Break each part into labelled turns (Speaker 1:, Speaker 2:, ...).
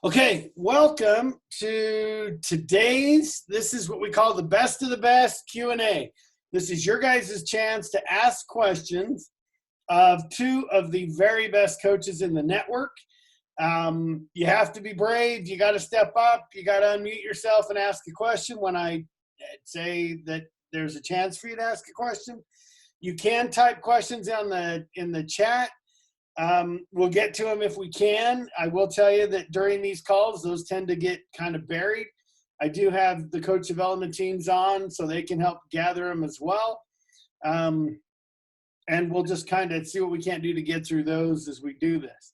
Speaker 1: Okay, welcome to this is what we call the best of the best Q&A. This is your guys' chance to ask questions of two of the very best coaches in the network. You have to be brave. You got to step up. You got to unmute yourself and ask a question when I say that there's a chance for you to ask a question. You can type questions in the chat. We'll get to them if we can. I will tell you that during these calls, those tend to get kind of buried. I do have the coach development teams on so they can help gather them as well. And we'll just kind of see what we can do to get through those as we do this.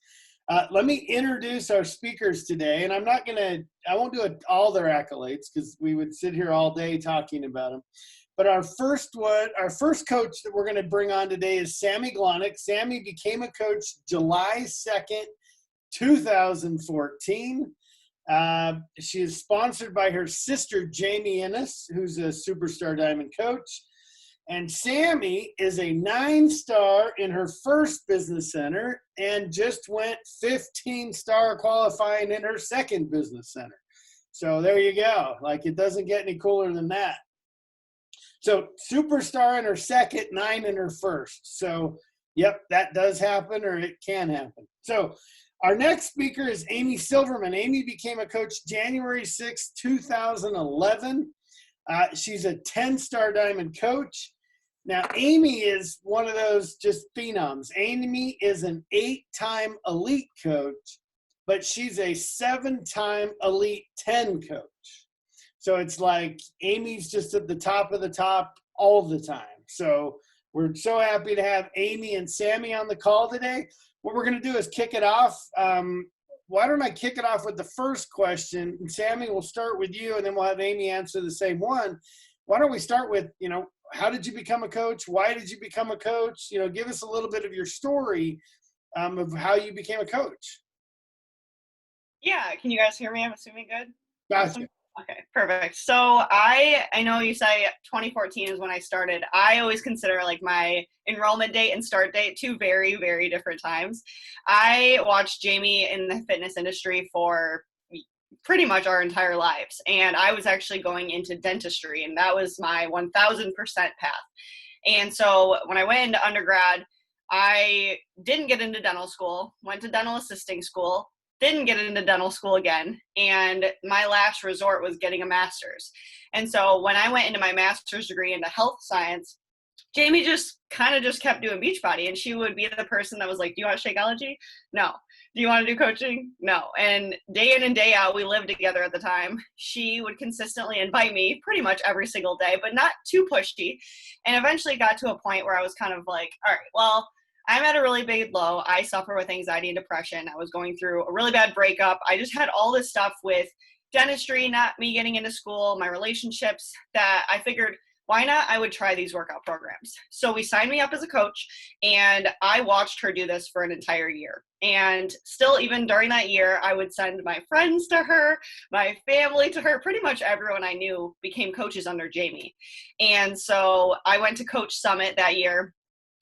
Speaker 1: Let me introduce our speakers today, and I won't do all their accolades because we would sit here all day talking about them. But our first coach that we're going to bring on today is Sami Glonek. Sami became a coach July 2nd, 2014. She is sponsored by her sister, Jamie Innes, who's a superstar diamond coach. And Sami is a 9-star in her first business center and just went 15-star qualifying in her second business center. So there you go. Like, it doesn't get any cooler than that. So superstar in her second, 9 in her first. So, yep, that does happen, or it can happen. So our next speaker is Amy Silverman. Amy became a coach January 6, 2011. She's a 10-star diamond coach. Now, Amy is one of those just phenoms. Amy is an 8-time elite coach, but she's a 7-time elite 10 coach. So it's like Amy's just at the top of the top all the time. So we're so happy to have Amy and Sami on the call today. What we're going to do is kick it off. Why don't I kick it off with the first question? And Sami, we'll start with you, and then we'll have Amy answer the same one. Why don't we start with, how did you become a coach? Why did you become a coach? Give us a little bit of your story of how you became a coach.
Speaker 2: Yeah, can you guys hear me? I'm assuming good.
Speaker 1: Gotcha.
Speaker 2: Awesome. Okay, perfect. So I know you say 2014 is when I started. I always consider like my enrollment date and start date two very, very different times. I watched Jamie in the fitness industry for pretty much our entire lives. And I was actually going into dentistry, and that was my 1000% path. And so when I went into undergrad, I didn't get into dental school, went to dental assisting school, didn't get into dental school again, and my last resort was getting a master's. And so when I went into my master's degree into health science, Jamie just kept doing Beachbody, and she would be the person that was like, do you want Shakeology? No. Do you want to do coaching? No. And day in and day out, we lived together at the time. She would consistently invite me pretty much every single day, but not too pushy. And eventually got to a point where I was kind of like, all right, well, I'm at a really big low. I suffer with anxiety and depression. I was going through a really bad breakup. I just had all this stuff with dentistry, not me getting into school, my relationships, that I figured, why not? I would try these workout programs. So we signed me up as a coach, and I watched her do this for an entire year. And still, even during that year, I would send my friends to her, my family to her. Pretty much everyone I knew became coaches under Jamie. And so I went to Coach Summit that year,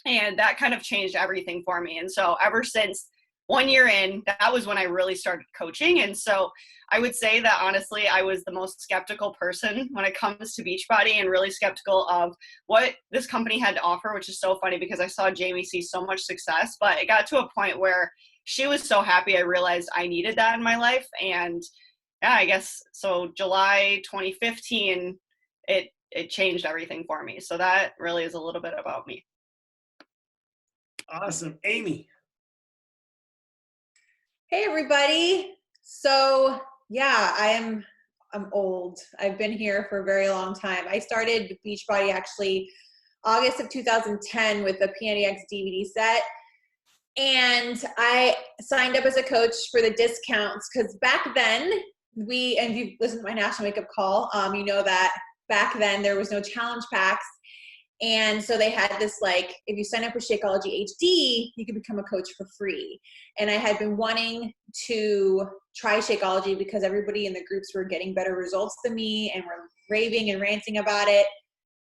Speaker 2: and that kind of changed everything for me. And so ever since 1 year in, that was when I really started coaching. And so I would say that honestly, I was the most skeptical person when it comes to Beachbody, and really skeptical of what this company had to offer, which is so funny because I saw Jamie see so much success, but it got to a point where she was so happy. I realized I needed that in my life. And yeah, I guess so July 2015, it changed everything for me. So that really is a little bit about me.
Speaker 1: Awesome. Amy.
Speaker 3: Hey, everybody. So yeah, I'm old. I've been here for a very long time. I started Beachbody actually August of 2010 with the PNDX DVD set. And I signed up as a coach for the discounts because back then and if you listen to my National Wake Up Call, you know that back then there was no challenge packs. And so they had this, like, if you sign up for Shakeology HD, you could become a coach for free. And I had been wanting to try Shakeology because everybody in the groups were getting better results than me and were raving and ranting about it.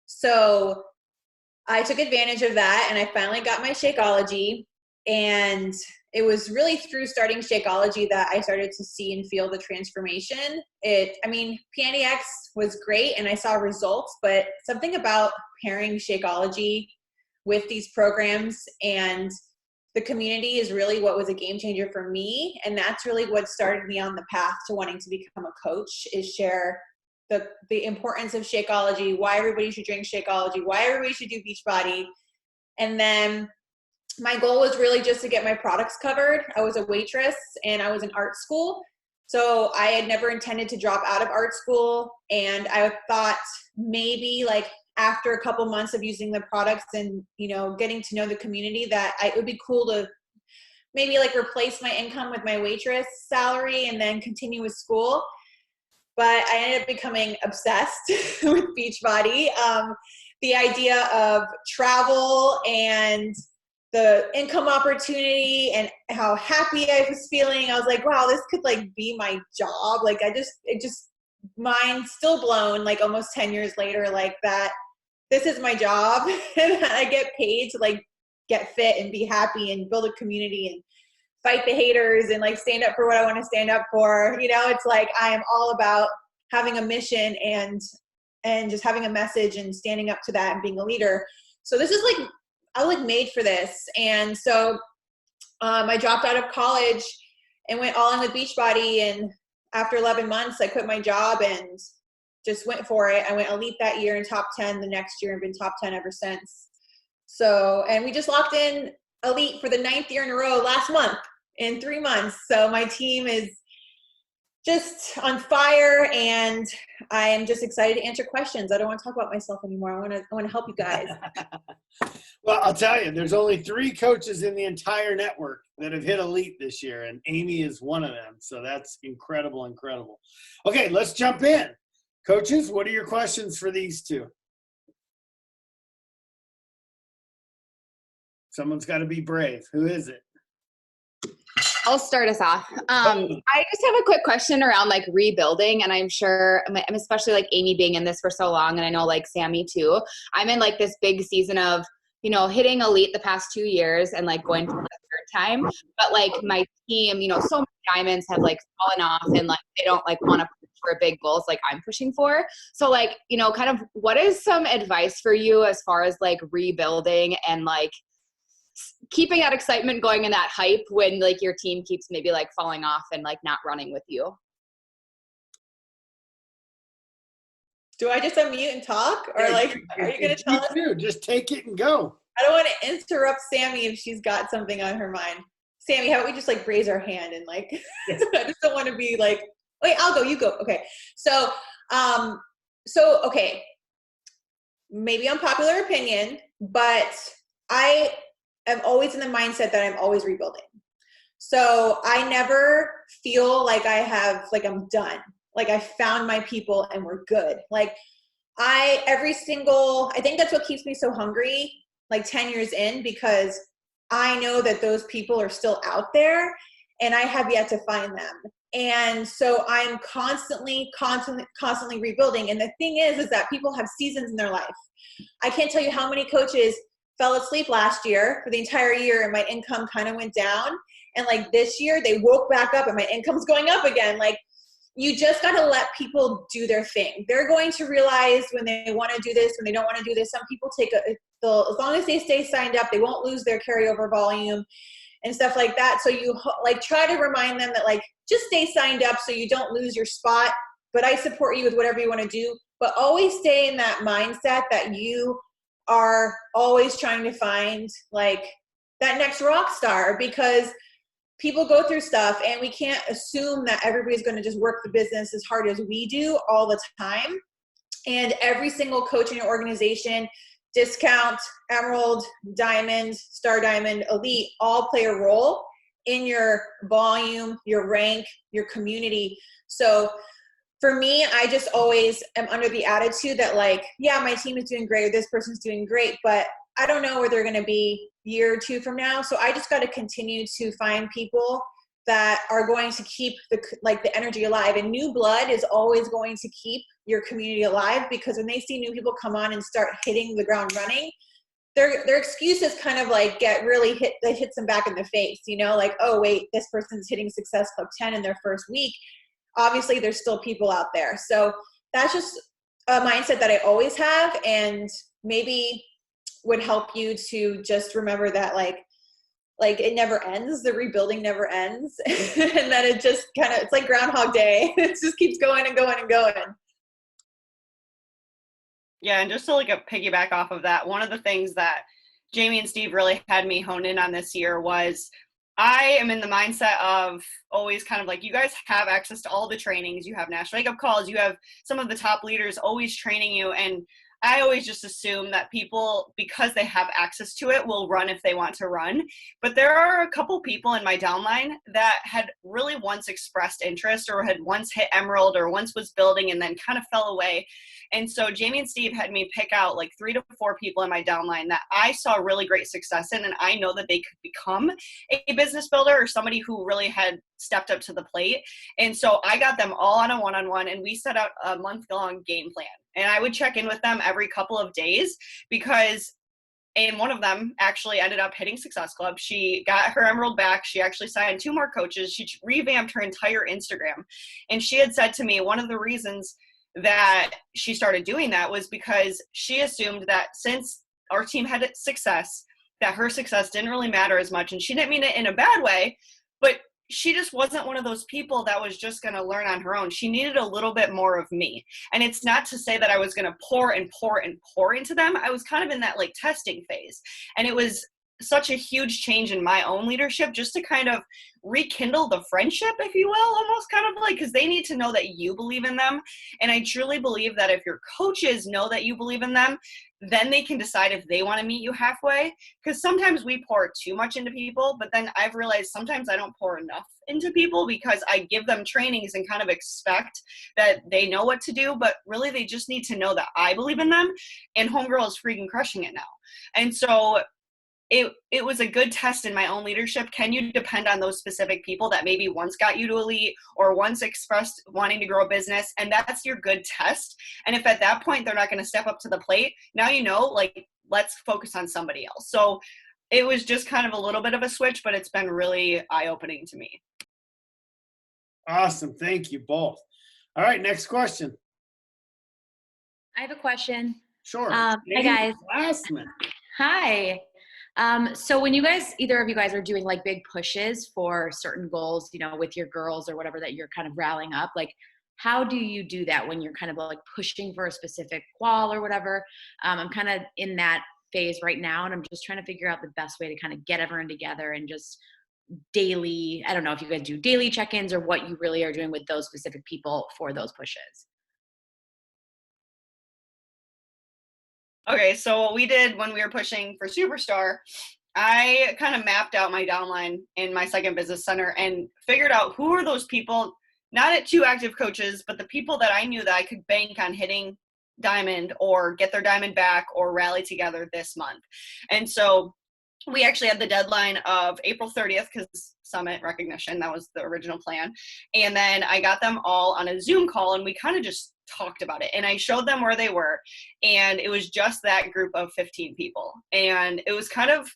Speaker 3: So I took advantage of that, and I finally got my Shakeology. And it was really through starting Shakeology that I started to see and feel the transformation. PNDX was great and I saw results, but something about pairing Shakeology with these programs and the community is really what was a game changer for me. And that's really what started me on the path to wanting to become a coach, is share the importance of Shakeology, why everybody should drink Shakeology, why everybody should do Beachbody. And then my goal was really just to get my products covered. I was a waitress and I was in art school. So I had never intended to drop out of art school. And I thought maybe like after a couple months of using the products and, getting to know the community, that it would be cool to maybe like replace my income with my waitress salary and then continue with school. But I ended up becoming obsessed with Beachbody. The idea of travel and the income opportunity and how happy I was feeling. I was like, wow, this could like be my job. Like mind still blown, like almost 10 years later, like that this is my job and I get paid to like get fit and be happy and build a community and fight the haters and like stand up for what I want to stand up for. It's like I am all about having a mission and just having a message and standing up to that and being a leader. So this is like, I was like made for this. And so I dropped out of college and went all in with Beachbody. And after 11 months, I quit my job and just went for it. I went elite that year and top 10 the next year and been top 10 ever since. So, and we just locked in elite for the 9th year in a row last month in 3 months. So my team is just on fire and I am just excited to answer questions. I don't want to talk about myself anymore. I want to help you guys.
Speaker 1: Well, I'll tell you, there's only 3 coaches in the entire network that have hit elite this year, and Amy is one of them. So that's incredible. Okay, let's jump in. Coaches, what are your questions for these two? Someone's got to be brave. Who is it?
Speaker 4: I'll start us off. I just have a quick question around like rebuilding, and I'm sure, I'm especially like Amy being in this for so long, and I know like Sami too. I'm in like this big season of, hitting elite the past 2 years and like going for the 3rd time. But like my team, so many diamonds have like fallen off and like they don't like want to push for big goals like I'm pushing for. So like, kind of what is some advice for you as far as like rebuilding and like keeping that excitement going and that hype when like your team keeps maybe like falling off and like not running with you?
Speaker 3: Do I just unmute and talk, or like, are you going to tell us?
Speaker 1: Just take it and go.
Speaker 3: I don't want to interrupt Sami if she's got something on her mind. Sami, how about we just like raise our hand and like, I just don't want to be like, wait, I'll go, you go. Okay. So, okay, maybe unpopular opinion, but I am always in the mindset that I'm always rebuilding. So I never feel like I'm done. Like I found my people and we're good. Like I think that's what keeps me so hungry, like 10 years in, because I know that those people are still out there and I have yet to find them. And so I'm constantly rebuilding. And the thing is that people have seasons in their life. I can't tell you how many coaches fell asleep last year for the entire year and my income kind of went down. And like this year they woke back up and my income's going up again. Like you just got to let people do their thing. They're going to realize when they want to do this, when they don't want to do this. Some people as long as they stay signed up, they won't lose their carryover volume and stuff like that. So you like try to remind them that like, just stay signed up so you don't lose your spot, but I support you with whatever you want to do, but always stay in that mindset that you are always trying to find like that next rock star, because people go through stuff and we can't assume that everybody's going to just work the business as hard as we do all the time. And every single coach in your organization, discount, emerald, diamond, star diamond, elite, all play a role in your volume, your rank, your community. So for me, I just always am under the attitude that like, yeah, my team is doing great, or this person's doing great, but I don't know where they're going to be a year or two from now. So I just got to continue to find people that are going to keep the energy alive. And new blood is always going to keep your community alive, because when they see new people come on and start hitting the ground running, their excuses kind of like get really hits them back in the face, you know, like, oh wait, this person's hitting Success Club 10 in their first week. Obviously there's still people out there. So that's just a mindset that I always have, and maybe would help you to just remember that like it never ends. The rebuilding never ends. And that it just kind of, it's like Groundhog Day. It just keeps going and going and going.
Speaker 2: Yeah, and just to like a piggyback off of that, one of the things that Jamie and Steve really had me hone in on this year was I am in the mindset of always kind of like, you guys have access to all the trainings, you have national makeup calls, you have some of the top leaders always training you, and I always just assume that people, because they have access to it, will run if they want to run. But there are a couple people in my downline that had really once expressed interest or had once hit Emerald or once was building and then kind of fell away. And so Jamie and Steve had me pick out like 3 to 4 people in my downline that I saw really great success in, and I know that they could become a business builder or somebody who really had stepped up to the plate. And so I got them all on a one-on-one, and we set out a month-long game plan. And I would check in with them every couple of days, because and one of them actually ended up hitting Success Club. She got her Emerald back. She actually signed 2 more coaches. She revamped her entire Instagram. And she had said to me, one of the reasons that she started doing that was because she assumed that since our team had success, that her success didn't really matter as much. And she didn't mean it in a bad way, but she just wasn't one of those people that was just going to learn on her own. She needed a little bit more of me. And it's not to say that I was going to pour and pour and pour into them. I was kind of in that like testing phase. And it was such a huge change in my own leadership just to kind of rekindle the friendship, if you will, almost kind of like, because they need to know that you believe in them. And I truly believe that if your coaches know that you believe in them, then they can decide if they want to meet you halfway. Because sometimes we pour too much into people, but then I've realized sometimes I don't pour enough into people because I give them trainings and kind of expect that they know what to do, but really they just need to know that I believe in them, and Homegirl is freaking crushing it now. And so it was a good test in my own leadership. Can you depend on those specific people that maybe once got you to elite or once expressed wanting to grow a business? And that's your good test. And if at that point they're not going to step up to the plate, now you know, like, let's focus on somebody else. So it was just kind of a little bit of a switch, but it's been really eye-opening to me.
Speaker 1: Awesome. Thank you both. All right, next question.
Speaker 5: I have a question.
Speaker 1: Sure.
Speaker 5: Hi, guys.
Speaker 1: Glassman.
Speaker 5: Hi. So when you guys, either of you guys are doing like big pushes for certain goals, you know, with your girls or whatever that you're kind of rallying up, like how do you do that when you're kind of like pushing for a specific qual or whatever? I'm kind of in that phase right now, and I'm just trying to figure out the best way to kind of get everyone together and just daily, I don't know if you guys do daily check-ins or what you really are doing with those specific people for those pushes.
Speaker 2: Okay, so what we did when we were pushing for Superstar, I kind of mapped out my downline in my second business center and figured out who are those people, not at 2 active coaches, but the people that I knew that I could bank on hitting diamond or get their diamond back or rally together this month. And so we actually had the deadline of April 30th because summit recognition, that was the original plan. And then I got them all on a Zoom call and we kind of just talked about it. And I showed them where they were. And it was just that group of 15 people. And it was kind of,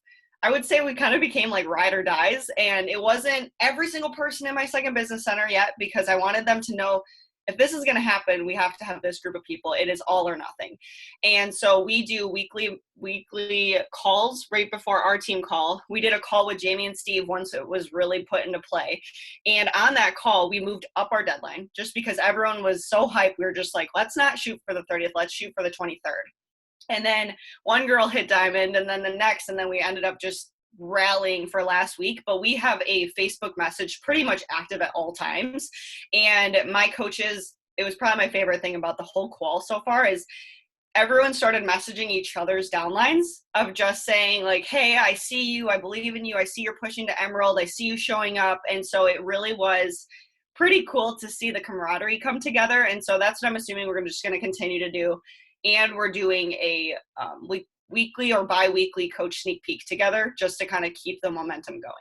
Speaker 2: I would say we kind of became like ride or dies. And it wasn't every single person in my second business center yet, because I wanted them to know if this is going to happen, we have to have this group of people. It is all or nothing. And so we do weekly calls right before our team call. We did a call with Jamie and Steve once it was really put into play. And on that call, we moved up our deadline just because everyone was so hyped. We were just like, let's not shoot for the 30th. Let's shoot for the 23rd. And then one girl hit diamond and then the next, and then we ended up just rallying for last week. But we have a Facebook message pretty much active at all times. And my coaches, it was probably my favorite thing about the whole qual so far is everyone started messaging each other's downlines of just saying like, hey, I see you, I believe in you, I see you're pushing to Emerald, I see you showing up. And so it really was pretty cool to see the camaraderie come together. And so that's what I'm assuming we're just going to continue to do. And we're doing a weekly or bi-weekly coach sneak peek together just to kind of keep the momentum going.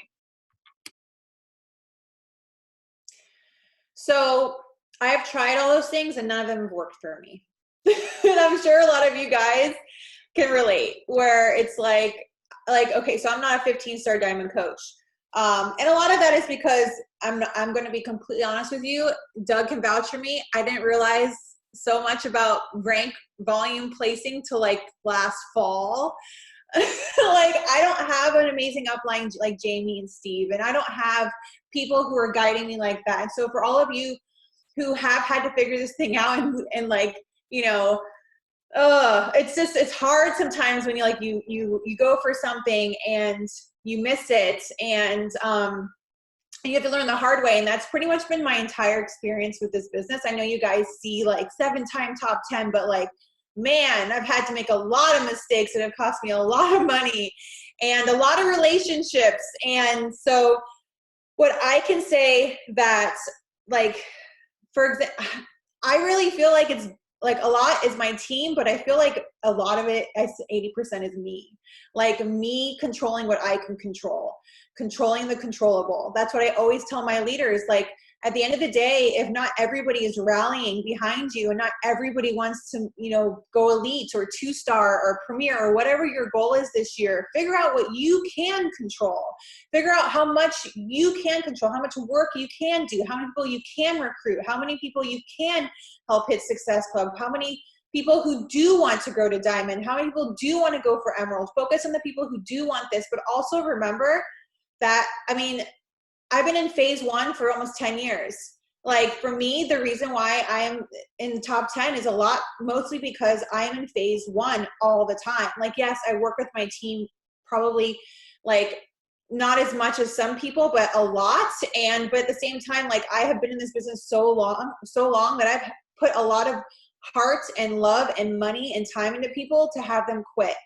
Speaker 3: So I have tried all those things and none of them have worked for me. And I'm sure a lot of you guys can relate, where it's like, okay, so I'm not a 15-star diamond coach. And a lot of that is because I'm going to be completely honest with you. Doug can vouch for me. I didn't realize so much about rank volume placing till like last fall. Like, I don't have an amazing upline like Jamie and Steve, and I don't have people who are guiding me like that. And so for all of you who have had to figure this thing out and like, you know, it's hard sometimes when you go for something and you miss it, and you have to learn the hard way. And that's pretty much been my entire experience with this business. I know you guys see like 7-time top 10, but like, man, I've had to make a lot of mistakes that have cost me a lot of money and a lot of relationships. And so what I can say that, like, for example, I really feel like it's like a lot is my team, but I feel like a lot of it, 80% is me. Like me controlling what I can control, controlling the controllable. That's what I always tell my leaders. Like, at the end of the day, if not everybody is rallying behind you and not everybody wants to, you know, go elite or 2-star or premier or whatever your goal is this year, figure out what you can control. Figure out how much you can control, how much work you can do, how many people you can recruit, how many people you can help hit Success Club, how many people who do want to grow to diamond, how many people do want to go for emerald. Focus on the people who do want this, but also remember that, I mean, I've been in phase 1 for almost 10 years. Like, for me, the reason why I am in the top 10 is a lot, mostly because I am in phase 1 all the time. Like, yes, I work with my team probably like not as much as some people, but a lot. But at the same time, like, I have been in this business so long that I've put a lot of heart and love and money and time into people to have them quit.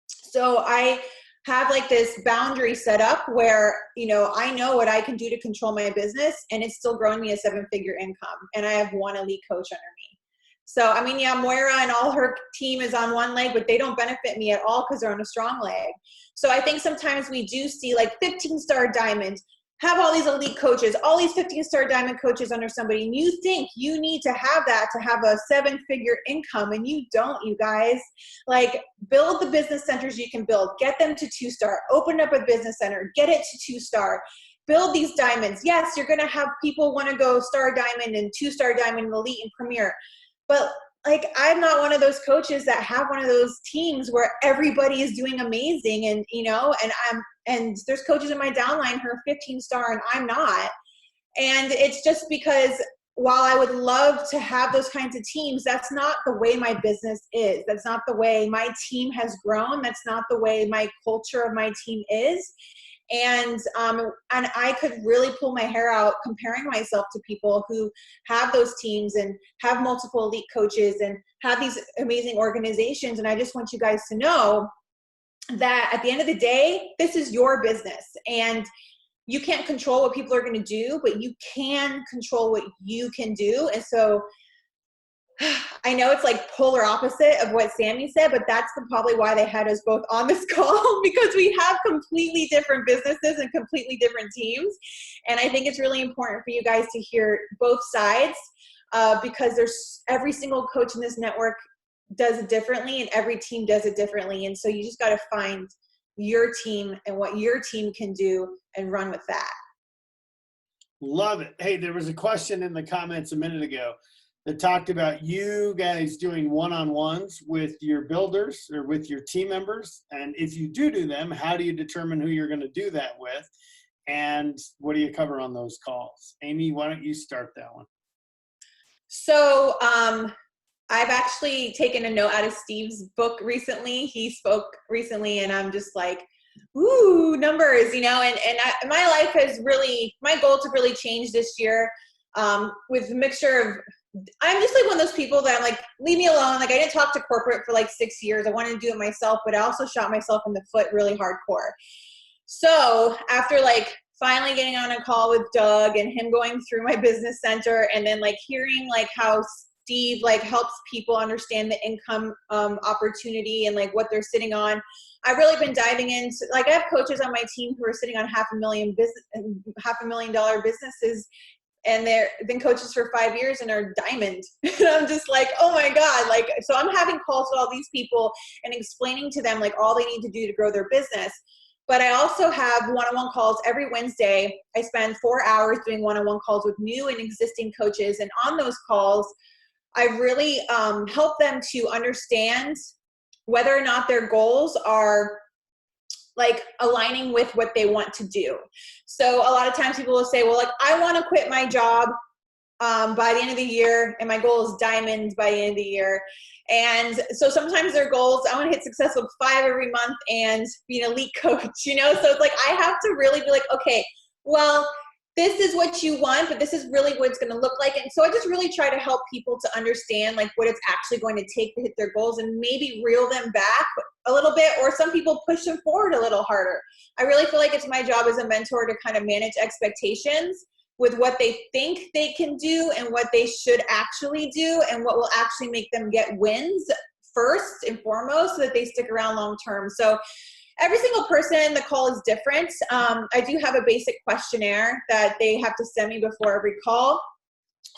Speaker 3: So I have like this boundary set up where, you know, I know what I can do to control my business, and it's still growing me a 7-figure income. And I have one elite coach under me. So, I mean, yeah, Moira and all her team is on one leg, but they don't benefit me at all because they're on a strong leg. So I think sometimes we do see like 15-star diamond, have all these elite coaches, all these 15-star diamond coaches under somebody, and you think you need to have that to have a 7-figure income, and you don't, you guys. Like, build the business centers you can build, get them to 2-star, open up a business center, get it to 2-star, build these diamonds. Yes, you're going to have people want to go star diamond and 2-star diamond and elite and premier, but like, I'm not one of those coaches that have one of those teams where everybody is doing amazing, and, you know, and there's coaches in my downline who are 15-star and I'm not. And it's just because while I would love to have those kinds of teams, that's not the way my business is. That's not the way my team has grown. That's not the way my culture of my team is. And I could really pull my hair out comparing myself to people who have those teams and have multiple elite coaches and have these amazing organizations. And I just want you guys to know that at the end of the day, this is your business, and you can't control what people are going to do, but you can control what you can do. And so I know it's like polar opposite of what Sami said, but that's probably why they had us both on this call, because we have completely different businesses and completely different teams. And I think it's really important for you guys to hear both sides, because there's every single coach in this network does it differently, and every team does it differently. And so you just got to find your team and what your team can do and run with that.
Speaker 1: Love it. Hey, there was a question in the comments a minute ago that talked about you guys doing one-on-ones with your builders or with your team members. And if you do them, how do you determine who you're going to do that with? And what do you cover on those calls? Amy, why don't you start that one?
Speaker 3: So I've actually taken a note out of Steve's book recently. He spoke recently, and I'm just like, ooh, numbers, you know, and my life has really, my goal to really change this year with a mixture of, I'm just like one of those people that I'm like, leave me alone. Like, I didn't talk to corporate for like 6 years. I wanted to do it myself, but I also shot myself in the foot really hardcore. So after like finally getting on a call with Doug and him going through my business center, and then like hearing like how Steve like helps people understand the income opportunity and like what they're sitting on, I've really been diving into, like, I have coaches on my team who are sitting on $500,000 businesses and they're been coaches for 5 years and are diamond. And I'm just like, oh my God. Like, so I'm having calls with all these people and explaining to them like all they need to do to grow their business. But I also have one-on-one calls every Wednesday. I spend 4 hours doing one-on-one calls with new and existing coaches. And on those calls, I really help them to understand whether or not their goals are like aligning with what they want to do. So a lot of times people will say, well, like, I want to quit my job by the end of the year, and my goal is diamonds by the end of the year. And so sometimes their goals, I want to hit success with 5 every month and be an elite coach, you know? So it's like, I have to really be like, okay, well, this is what you want, but this is really what it's going to look like. And so I just really try to help people to understand like what it's actually going to take to hit their goals, and maybe reel them back a little bit, or some people push them forward a little harder. I really feel like it's my job as a mentor to kind of manage expectations with what they think they can do and what they should actually do, and what will actually make them get wins first and foremost so that they stick around long term. So every single person, the call is different. I do have a basic questionnaire that they have to send me before every call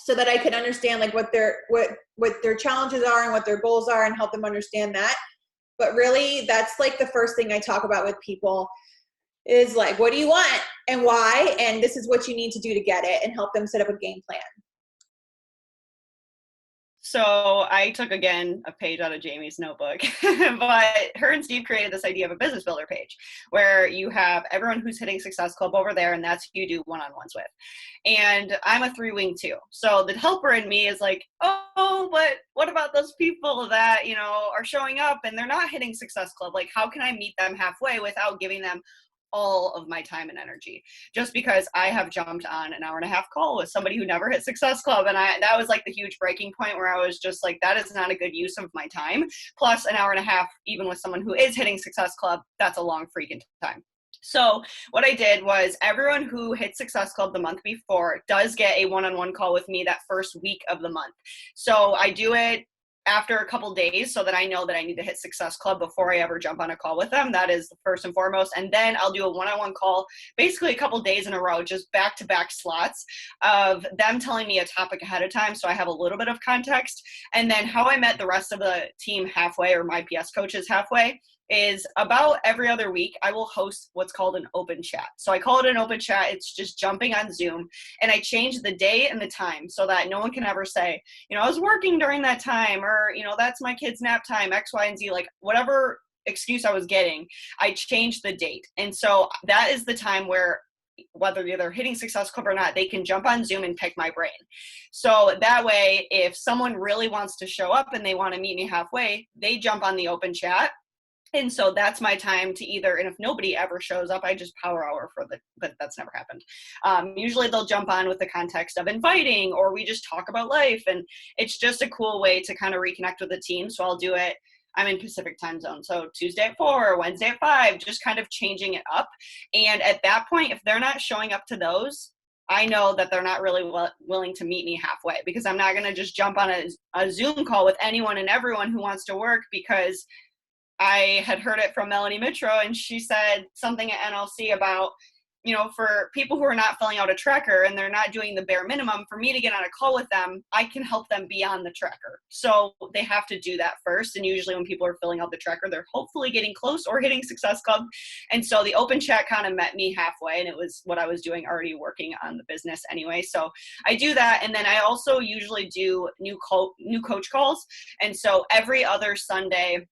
Speaker 3: so that I can understand like what their challenges are and what their goals are, and help them understand that. But really, that's like the first thing I talk about with people is like, what do you want and why? And this is what you need to do to get it, and help them set up a game plan.
Speaker 2: So I took, again, a page out of Jamie's notebook, but her and Steve created this idea of a business builder page where you have everyone who's hitting Success Club over there, and that's who you do one-on-ones with. And I'm a 3-wing too. So the helper in me is like, oh, but what about those people that, you know, are showing up and they're not hitting Success Club? Like, how can I meet them halfway without giving them all of my time and energy? Just because I have jumped on an 1.5-hour call with somebody who never hit Success Club, and that was like the huge breaking point where I was just like, that is not a good use of my time. Plus an 1.5 hours, even with someone who is hitting Success Club, that's a long freaking time. So what I did was, everyone who hit Success Club the month before does get a one-on-one call with me that first week of the month. So I do it after a couple days so that I know that I need to hit Success Club before I ever jump on a call with them. That is the first and foremost. And then I'll do a one-on-one call basically a couple days in a row, just back-to-back slots of them telling me a topic ahead of time so I have a little bit of context. And then how I met the rest of the team halfway, or my PS coaches halfway, is about every other week I will host what's called an open chat. So I call it an open chat. It's just jumping on Zoom, and I change the day and the time so that no one can ever say, you know, I was working during that time, or, you know, that's my kid's nap time, X, Y, and Z, like whatever excuse I was getting, I changed the date. And so that is the time where, whether they're hitting Success Club or not, they can jump on Zoom and pick my brain. So that way, if someone really wants to show up and they want to meet me halfway, they jump on the open chat. And so that's my time to either, and if nobody ever shows up, I just power hour but that's never happened. Usually they'll jump on with the context of inviting, or we just talk about life. And it's just a cool way to kind of reconnect with the team. So I'll do it. I'm in Pacific time zone. So Tuesday at 4, Wednesday at 5, just kind of changing it up. And at that point, if they're not showing up to those, I know that they're not really willing to meet me halfway, because I'm not going to just jump on a Zoom call with anyone and everyone who wants to work, because I had heard it from Melanie Mitro, and she said something at NLC about, you know, for people who are not filling out a tracker and they're not doing the bare minimum, for me to get on a call with them, I can help them beyond the tracker. So they have to do that first. And usually when people are filling out the tracker, they're hopefully getting close or hitting Success Club. And so the open chat kind of met me halfway, and it was what I was doing, already working on the business anyway. So I do that. And then I also usually do new coach calls. And so every other Sunday,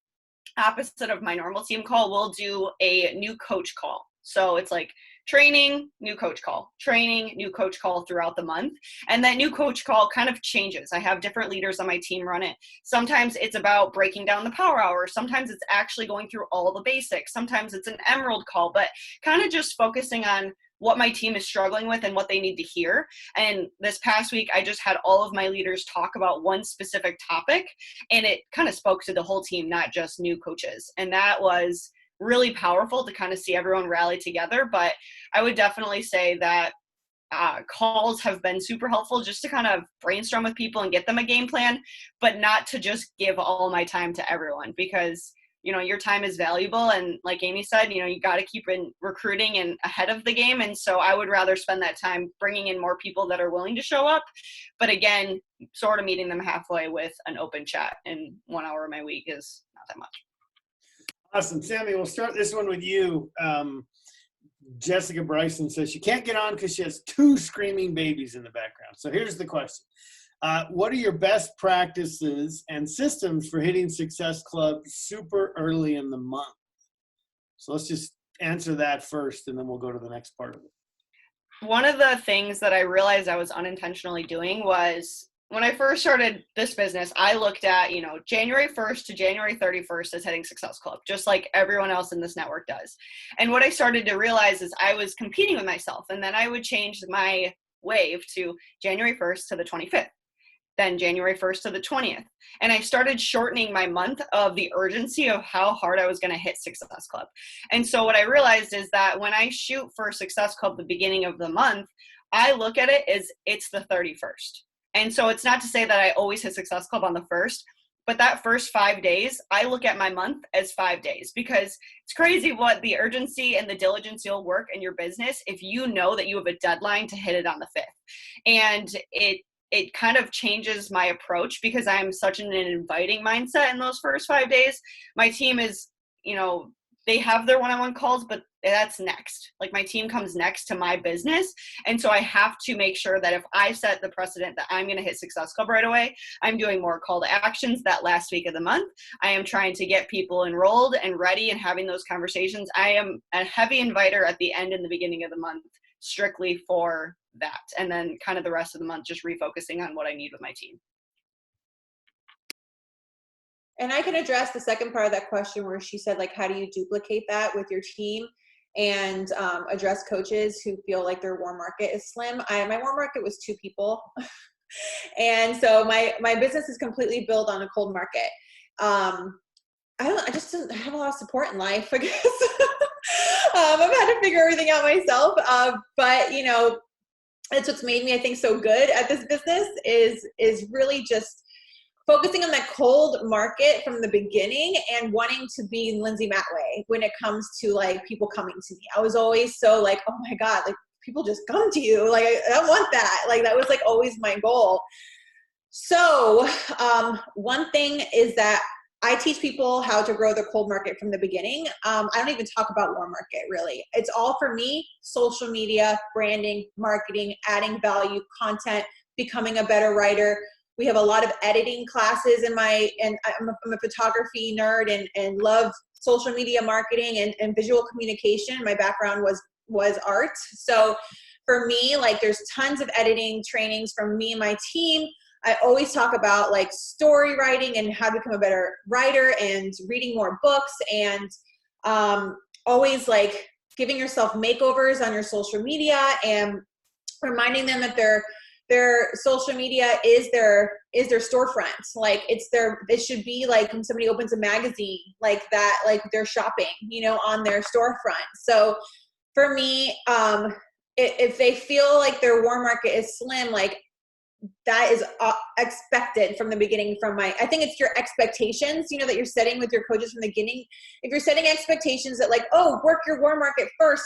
Speaker 2: opposite of my normal team call, we'll do a new coach call. So it's like training, new coach call, training, new coach call throughout the month. And that new coach call kind of changes. I have different leaders on my team run it. Sometimes it's about breaking down the power hour. Sometimes it's actually going through all the basics. Sometimes it's an emerald call, but kind of just focusing on what my team is struggling with and what they need to hear. And this past week, I just had all of my leaders talk about one specific topic, and it kind of spoke to the whole team, not just new coaches. And that was really powerful to kind of see everyone rally together. But I would definitely say that calls have been super helpful, just to kind of brainstorm with people and get them a game plan, but not to just give all my time to everyone, because your time is valuable. And like Amy said, you got to keep in recruiting and ahead of the game. And so I would rather spend that time bringing in more people that are willing to show up. But again, sort of meeting them halfway with an open chat, and 1 hour of my week is not that much.
Speaker 1: Awesome. Sami, we'll start this one with you. Jessica Bryson says she can't get on because she has 2 screaming babies in the background. So here's the question. What are your best practices and systems for hitting Success Club super early in the month? So let's just answer that first, and then we'll go to the next part of it.
Speaker 2: One of the things that I realized I was unintentionally doing was, when I first started this business, I looked at, January 1st to January 31st as hitting Success Club, just like everyone else in this network does. And what I started to realize is I was competing with myself, and then I would change my wave to January 1st to the 25th, then January 1st to the 20th. And I started shortening my month of the urgency of how hard I was going to hit Success Club. And so what I realized is that when I shoot for Success Club the beginning of the month, I look at it as it's the 31st. And so it's not to say that I always hit Success Club on the 1st, but that first 5 days, I look at my month as 5 days, because it's crazy what the urgency and the diligence you'll work in your business if you know that you have a deadline to hit it on the 5th. And it kind of changes my approach, because I'm such an inviting mindset in those first 5 days. My team is, they have their one-on-one calls, but that's next. Like, my team comes next to my business. And so I have to make sure that if I set the precedent that I'm going to hit Success Club right away, I'm doing more call to actions that last week of the month. I am trying to get people enrolled and ready and having those conversations. I am a heavy inviter at the end and the beginning of the month, strictly for that. And then kind of the rest of the month, just refocusing on what I need with my team.
Speaker 3: And I can address the second part of that question where she said, like, how do you duplicate that with your team and address coaches who feel like their warm market is slim. My warm market was 2 people. And so my business is completely built on a cold market. I just didn't have a lot of support in life, I guess. I've had to figure everything out myself. But it's what's made me, I think, so good at this business is really just focusing on that cold market from the beginning and wanting to be Lindsay Matway when it comes to like people coming to me. I was always so like, oh my God, like people just come to you. Like, I don't want that. Like, that was like always my goal. So one thing is that I teach people how to grow their cold market from the beginning. I don't even talk about warm market really. It's all for me, social media, branding, marketing, adding value, content, becoming a better writer. We have a lot of editing classes and I'm a photography nerd and love social media marketing and visual communication. My background was art. So for me, like there's tons of editing trainings from me and my team. I always talk about like story writing and how to become a better writer and reading more books and always like giving yourself makeovers on your social media and reminding them that their social media is their storefront. Like it should be like when somebody opens a magazine like that, like they're shopping, on their storefront. So for me, if they feel like their warm market is slim, like that is expected from the beginning I think it's your expectations, that you're setting with your coaches from the beginning. If you're setting expectations that like, oh, work your warm market first,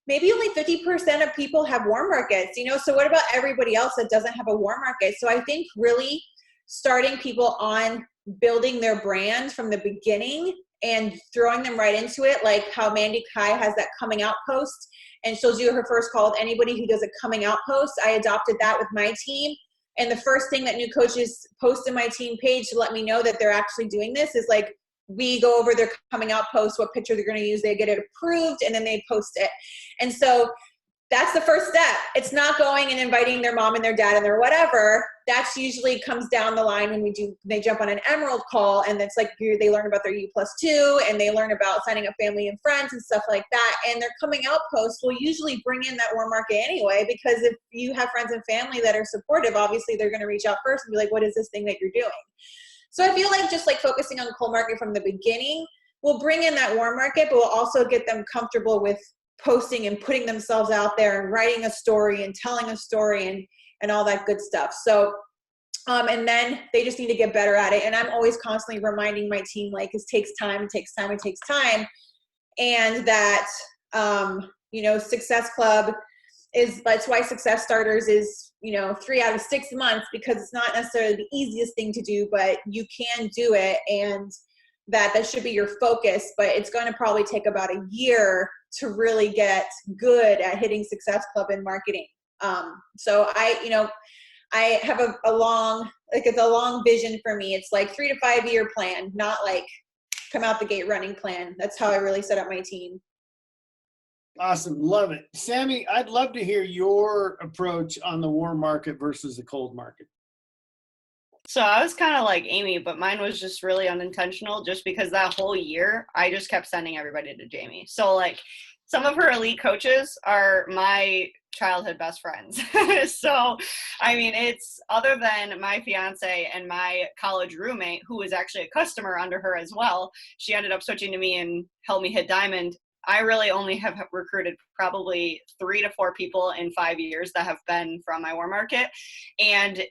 Speaker 3: maybe only 50% of people have warm markets, so what about everybody else that doesn't have a warm market? So I think really starting people on building their brand from the beginning and throwing them right into it, like how Mandy Kai has that coming out post and she'll do her first call with anybody who does a coming out post. I adopted that with my team. And the first thing that new coaches post in my team page to let me know that they're actually doing this is like, we go over their coming out post, what picture they're going to use, they get it approved, and then they post it. And so that's the first step. It's not going and inviting their mom and their dad and their whatever. That's usually comes down the line when they jump on an Emerald call, and it's like they learn about their U+2, and they learn about signing up family and friends and stuff like that. And their coming out post will usually bring in that warm market anyway, because if you have friends and family that are supportive, obviously they're going to reach out first and be like, what is this thing that you're doing? So I feel like just like focusing on cold market from the beginning will bring in that warm market, but will also get them comfortable with posting and putting themselves out there and writing a story and telling a story and all that good stuff. So And then they just need to get better at it. And I'm always constantly reminding my team, like, it takes time, it takes time, it takes time. And that, Success Club that's why Success Starters is, 3 out of 6 months, because it's not necessarily the easiest thing to do, but you can do it. And that should be your focus, but it's going to probably take about a year to really get good at hitting Success Club in marketing. So I have a long, it's a long vision for me. It's like 3 to 5 year plan, not like come out the gate running plan. That's how I really set up my team.
Speaker 1: Awesome. Love it. Sami, I'd love to hear your approach on the warm market versus the cold market.
Speaker 2: So I was kind of like Amy, but mine was just really unintentional, just because that whole year I just kept sending everybody to Jamie. So like some of her elite coaches are my childhood best friends. So, I mean, it's other than my fiance and my college roommate, who was actually a customer under her as well. She ended up switching to me and helped me hit diamond. I really only have recruited probably 3 to 4 people in 5 years that have been from my warm market. And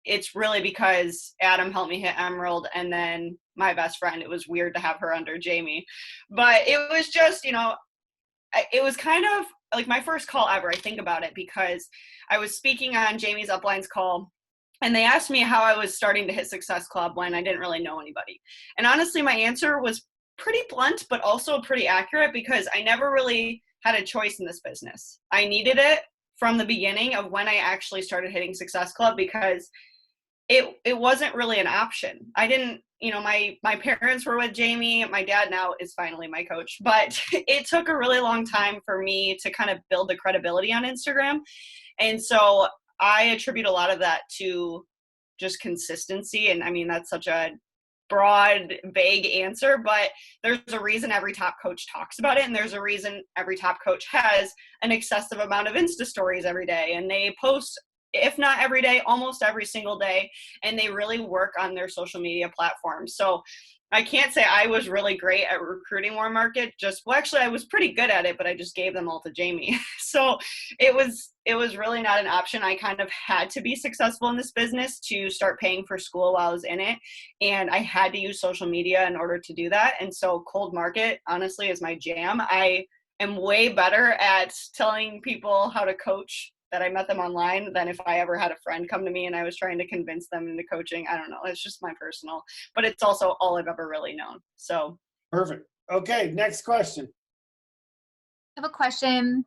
Speaker 2: it's really because Adam helped me hit emerald, and then my best friend, it was weird to have her under Jamie. But it was just, it was kind of like my first call ever. I think about it because I was speaking on Jamie's uplines call, and they asked me how I was starting to hit Success Club when I didn't really know anybody. And honestly, my answer was pretty blunt, but also pretty accurate, because I never really had a choice in this business. I needed it from the beginning of when I actually started hitting Success Club, because it wasn't really an option. I didn't, my parents were with Jamie. My dad now is finally my coach, but it took a really long time for me to kind of build the credibility on Instagram. And so I attribute a lot of that to just consistency. And I mean, that's such a broad, vague answer, but there's a reason every top coach talks about it. And there's a reason every top coach has an excessive amount of Insta stories every day. And they post, if not every day, almost every single day. And they really work on their social media platforms. So I can't say I was really great at recruiting warm market. Actually, I was pretty good at it, but I just gave them all to Jamie. So it was really not an option. I kind of had to be successful in this business to start paying for school while I was in it. And I had to use social media in order to do that. And so cold market, honestly, is my jam. I am way better at telling people how to coach that I met them online than if I ever had a friend come to me and I was trying to convince them into coaching. I don't know. It's just my personal, but it's also all I've ever really known. So
Speaker 1: perfect. Okay. Next question.
Speaker 6: I have a question.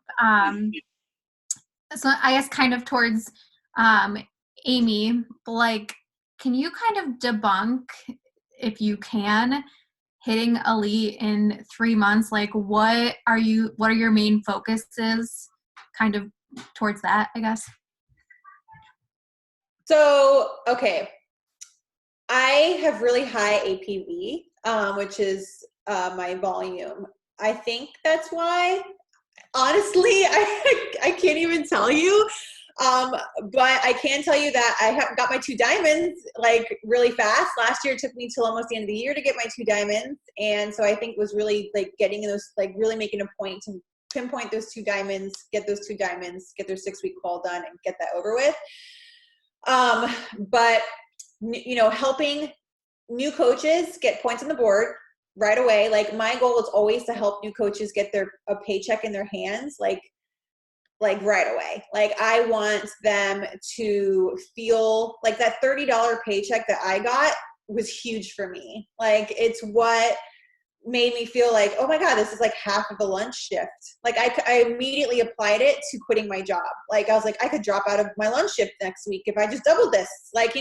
Speaker 6: So I guess kind of towards Amy, like, can you kind of debunk, if you can, hitting elite in 3 months? Like, what are your main focuses kind of towards that, I guess?
Speaker 3: So, okay. I have really high APV, which is my volume. I think that's why. Honestly, I can't even tell you. But I can tell you that I got my 2 diamonds like really fast. Last year it took me till almost the end of the year to get my 2 diamonds. And so I think it was really like getting those, like really making a point to pinpoint those 2 diamonds, get those 2 diamonds, get their 6-week call done and get that over with. But helping new coaches get points on the board right away. Like my goal is always to help new coaches get a paycheck in their hands, like right away. Like I want them to feel like that $30 paycheck that I got was huge for me. Like it's what made me feel like, oh my God, this is like half of the lunch shift. Like I immediately applied it to quitting my job. Like I was like, I could drop out of my lunch shift next week if I just doubled this. Like,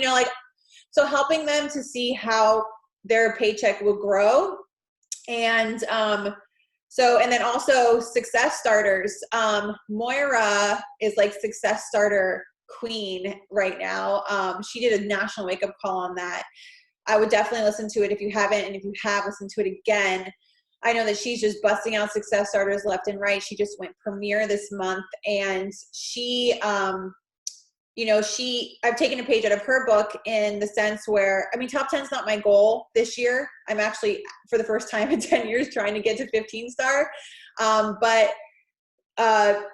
Speaker 3: so helping them to see how their paycheck will grow. And and then also success starters. Moira is like success starter queen right now. She did a national wake up call on that. I would definitely listen to it if you haven't, and if you have, listen to it again. I know that she's just busting out success starters left and right. She just went premiere this month, and she, I've taken a page out of her book in the sense where, top 10 is not my goal this year. I'm actually, for the first time in 10 years, trying to get to 15 star. But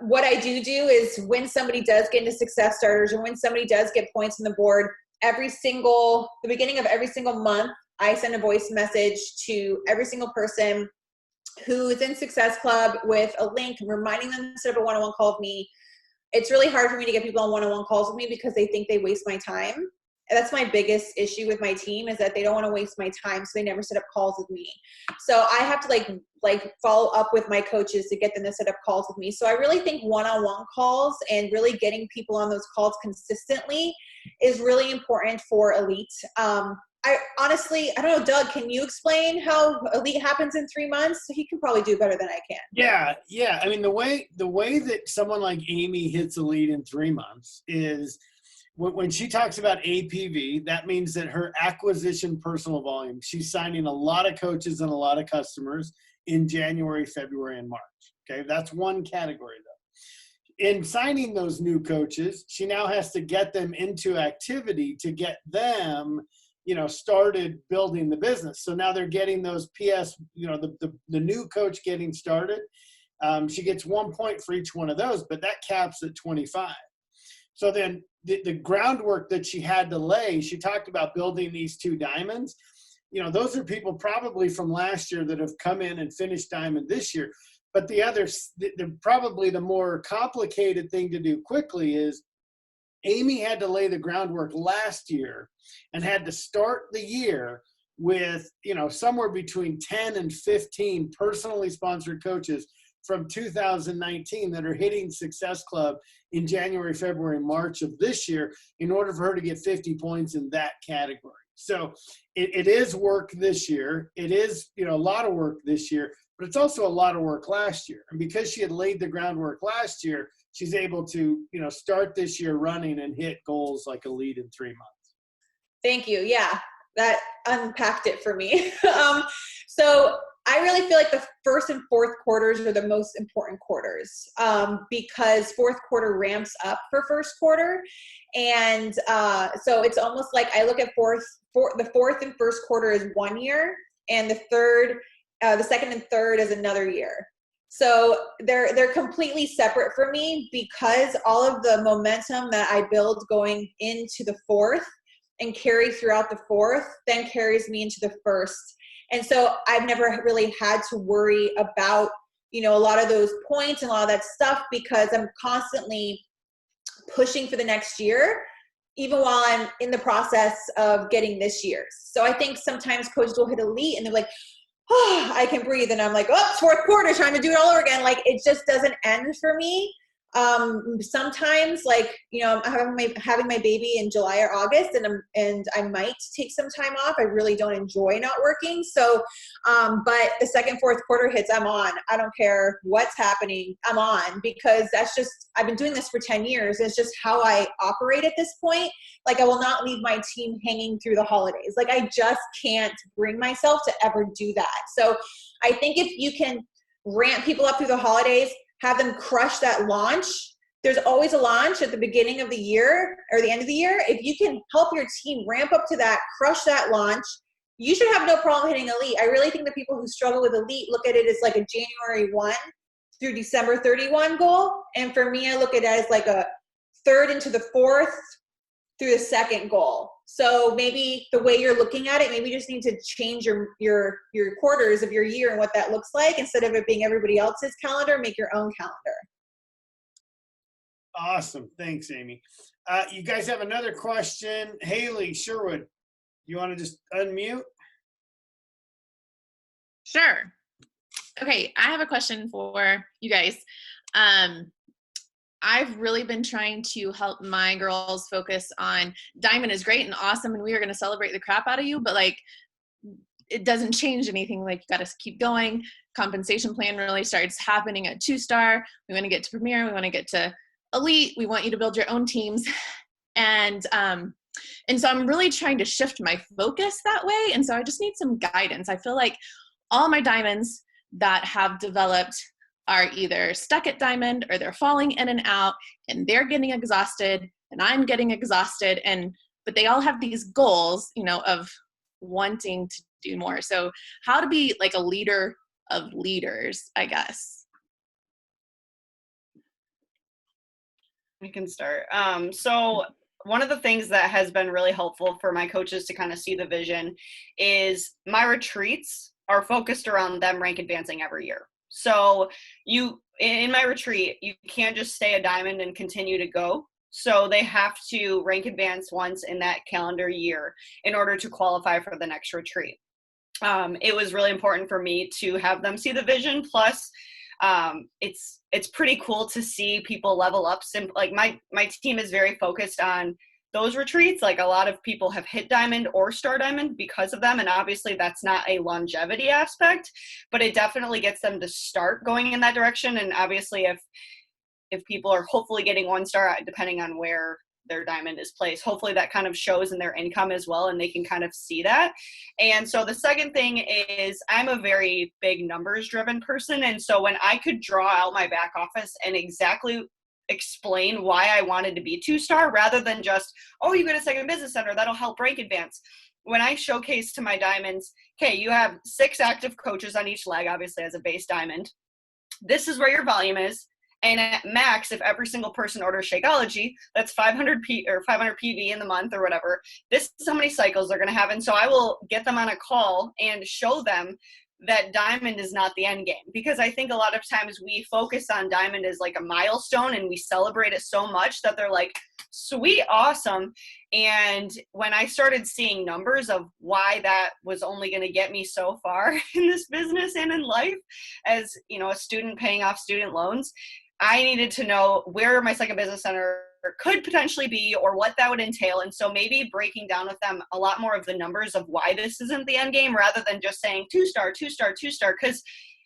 Speaker 3: what I do is when somebody does get into success starters, or when somebody does get points on the board, the beginning of every single month, I send a voice message to every single person who is in Success Club with a link reminding them to set up a one-on-one call with me. It's really hard for me to get people on one-on-one calls with me because they think they waste my time. And that's my biggest issue with my team, is that they don't want to waste my time, so they never set up calls with me. So I have to like follow up with my coaches to get them to set up calls with me. So I really think one-on-one calls and really getting people on those calls consistently is really important for elite. I honestly, I don't know, Doug, can you explain how elite happens in 3 months? He can probably do better than I can.
Speaker 1: Yeah. I mean, the way that someone like Amy hits elite in 3 months is when she talks about APV, that means that her acquisition personal volume, she's signing a lot of coaches and a lot of customers in January, February, and March. Okay, that's one category though. In signing those new coaches, she now has to get them into activity to get them, started building the business. So now they're getting those PS, the new coach getting started. She gets 1 point for each one of those, but that caps at 25. So then the groundwork that she had to lay, she talked about building these 2 diamonds. Those are people probably from last year that have come in and finished diamond this year. But probably the more complicated thing to do quickly is Amy had to lay the groundwork last year and had to start the year with, somewhere between 10 and 15 personally sponsored coaches from 2019 that are hitting Success Club in January, February, March of this year in order for her to get 50 points in that category. So it is work this year. It is, a lot of work this year, but it's also a lot of work last year. And because she had laid the groundwork last year, she's able to, start this year running and hit goals like elite in 3 months.
Speaker 3: Thank you. Yeah, that unpacked it for me. So I really feel like the first and fourth quarters are the most important quarters, because fourth quarter ramps up for first quarter. And so it's almost like I look at the fourth and first quarter is 1 year, and the second and third is another year. So they're completely separate for me, because all of the momentum that I build going into the fourth and carry throughout the fourth then carries me into the first. And so I've never really had to worry about, a lot of those points and a lot of that stuff, because I'm constantly pushing for the next year, even while I'm in the process of getting this year's. So I think sometimes coaches will hit elite and they're like, oh, I can breathe. And I'm like, oh, it's fourth quarter, trying to do it all over again. Like, it just doesn't end for me. Sometimes, I'm having my baby in July or August, and I might take some time off. I really don't enjoy not working. So, but the second, fourth quarter hits, I'm on. I don't care what's happening. I'm on, because I've been doing this for 10 years. It's just how I operate at this point. Like, I will not leave my team hanging through the holidays. Like, I just can't bring myself to ever do that. So I think if you can ramp people up through the holidays, have them crush that launch. There's always a launch at the beginning of the year or the end of the year. If you can help your team ramp up to that, crush that launch, you should have no problem hitting elite. I really think the people who struggle with elite look at it as like a January 1 through December 31 goal. And for me, I look at it as like a third into the fourth through the second goal. So maybe the way you're looking at it, maybe you just need to change your quarters of your year and what that looks like. Instead of it being everybody else's calendar, make your own calendar.
Speaker 1: Awesome. Thanks, Amy. You guys have another question. Haley Sherwood, you want to just unmute?
Speaker 7: Sure. Okay, I have a question for you guys. I've really been trying to help my girls focus on diamond is great and awesome, and we are going to celebrate the crap out of you, but like, it doesn't change anything. Like, you got to keep going. Compensation plan really starts happening at 2-star. We want to get to premier. We want to get to elite. We want you to build your own teams. And so I'm really trying to shift my focus that way. And so I just need some guidance. I feel like all my diamonds that have developed are either stuck at diamond or they're falling in and out, and they're getting exhausted and I'm getting exhausted, but they all have these goals, of wanting to do more. So how to be like a leader of leaders, I guess.
Speaker 2: I can start. So one of the things that has been really helpful for my coaches to kind of see the vision is my retreats are focused around them rank advancing every year. So in my retreat, you can't just stay a diamond and continue to go. So they have to rank advance once in that calendar year in order to qualify for the next retreat. It was really important for me to have them see the vision. Plus, it's pretty cool to see people level up. Like my team is very focused on those retreats. Like a lot of people have hit diamond or star diamond because of them. And obviously that's not a longevity aspect, but it definitely gets them to start going in that direction. And obviously if people are hopefully getting 1 star, depending on where their diamond is placed, hopefully that kind of shows in their income as well, and they can kind of see that. And so the second thing is I'm a very big numbers driven person. And so when I could draw out my back office and exactly explain why I wanted to be 2-star rather than just, oh, you get a second business center, that'll help rank advance. When I showcase to my diamonds, okay, you have 6 active coaches on each leg, obviously as a base diamond. This is where your volume is. And at max, if every single person orders Shakeology, that's 500 PV in the month or whatever. This is how many cycles they're going to have. And so I will get them on a call and show them that diamond is not the end game. Because I think a lot of times we focus on diamond as like a milestone and we celebrate it so much that they're like, sweet, awesome. And when I started seeing numbers of why that was only going to get me so far in this business and in life as, you know, a student paying off student loans, I needed to know where my second business center could potentially be or what that would entail. And so maybe breaking down with them a lot more of the numbers of why this isn't the end game rather than just saying 2-star, 2-star, 2-star. Because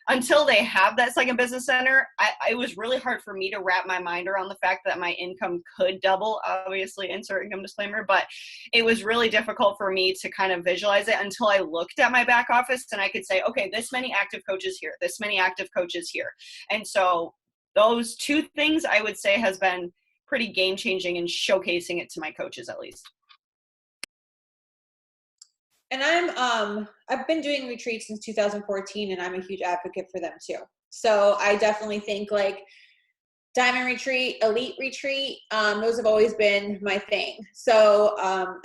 Speaker 2: until they have that second business center, it was really hard for me to wrap my mind around the fact that my income could double, obviously insert income disclaimer, but it was really difficult for me to kind of visualize it until I looked at my back office and I could say, okay, this many active coaches here, this many active coaches here. And so those 2 things I would say has been pretty game changing in showcasing it to my coaches at least.
Speaker 3: And I've been doing retreats since 2014 and I'm a huge advocate for them too. So I definitely think like diamond retreat, elite retreat, those have always been my thing. So,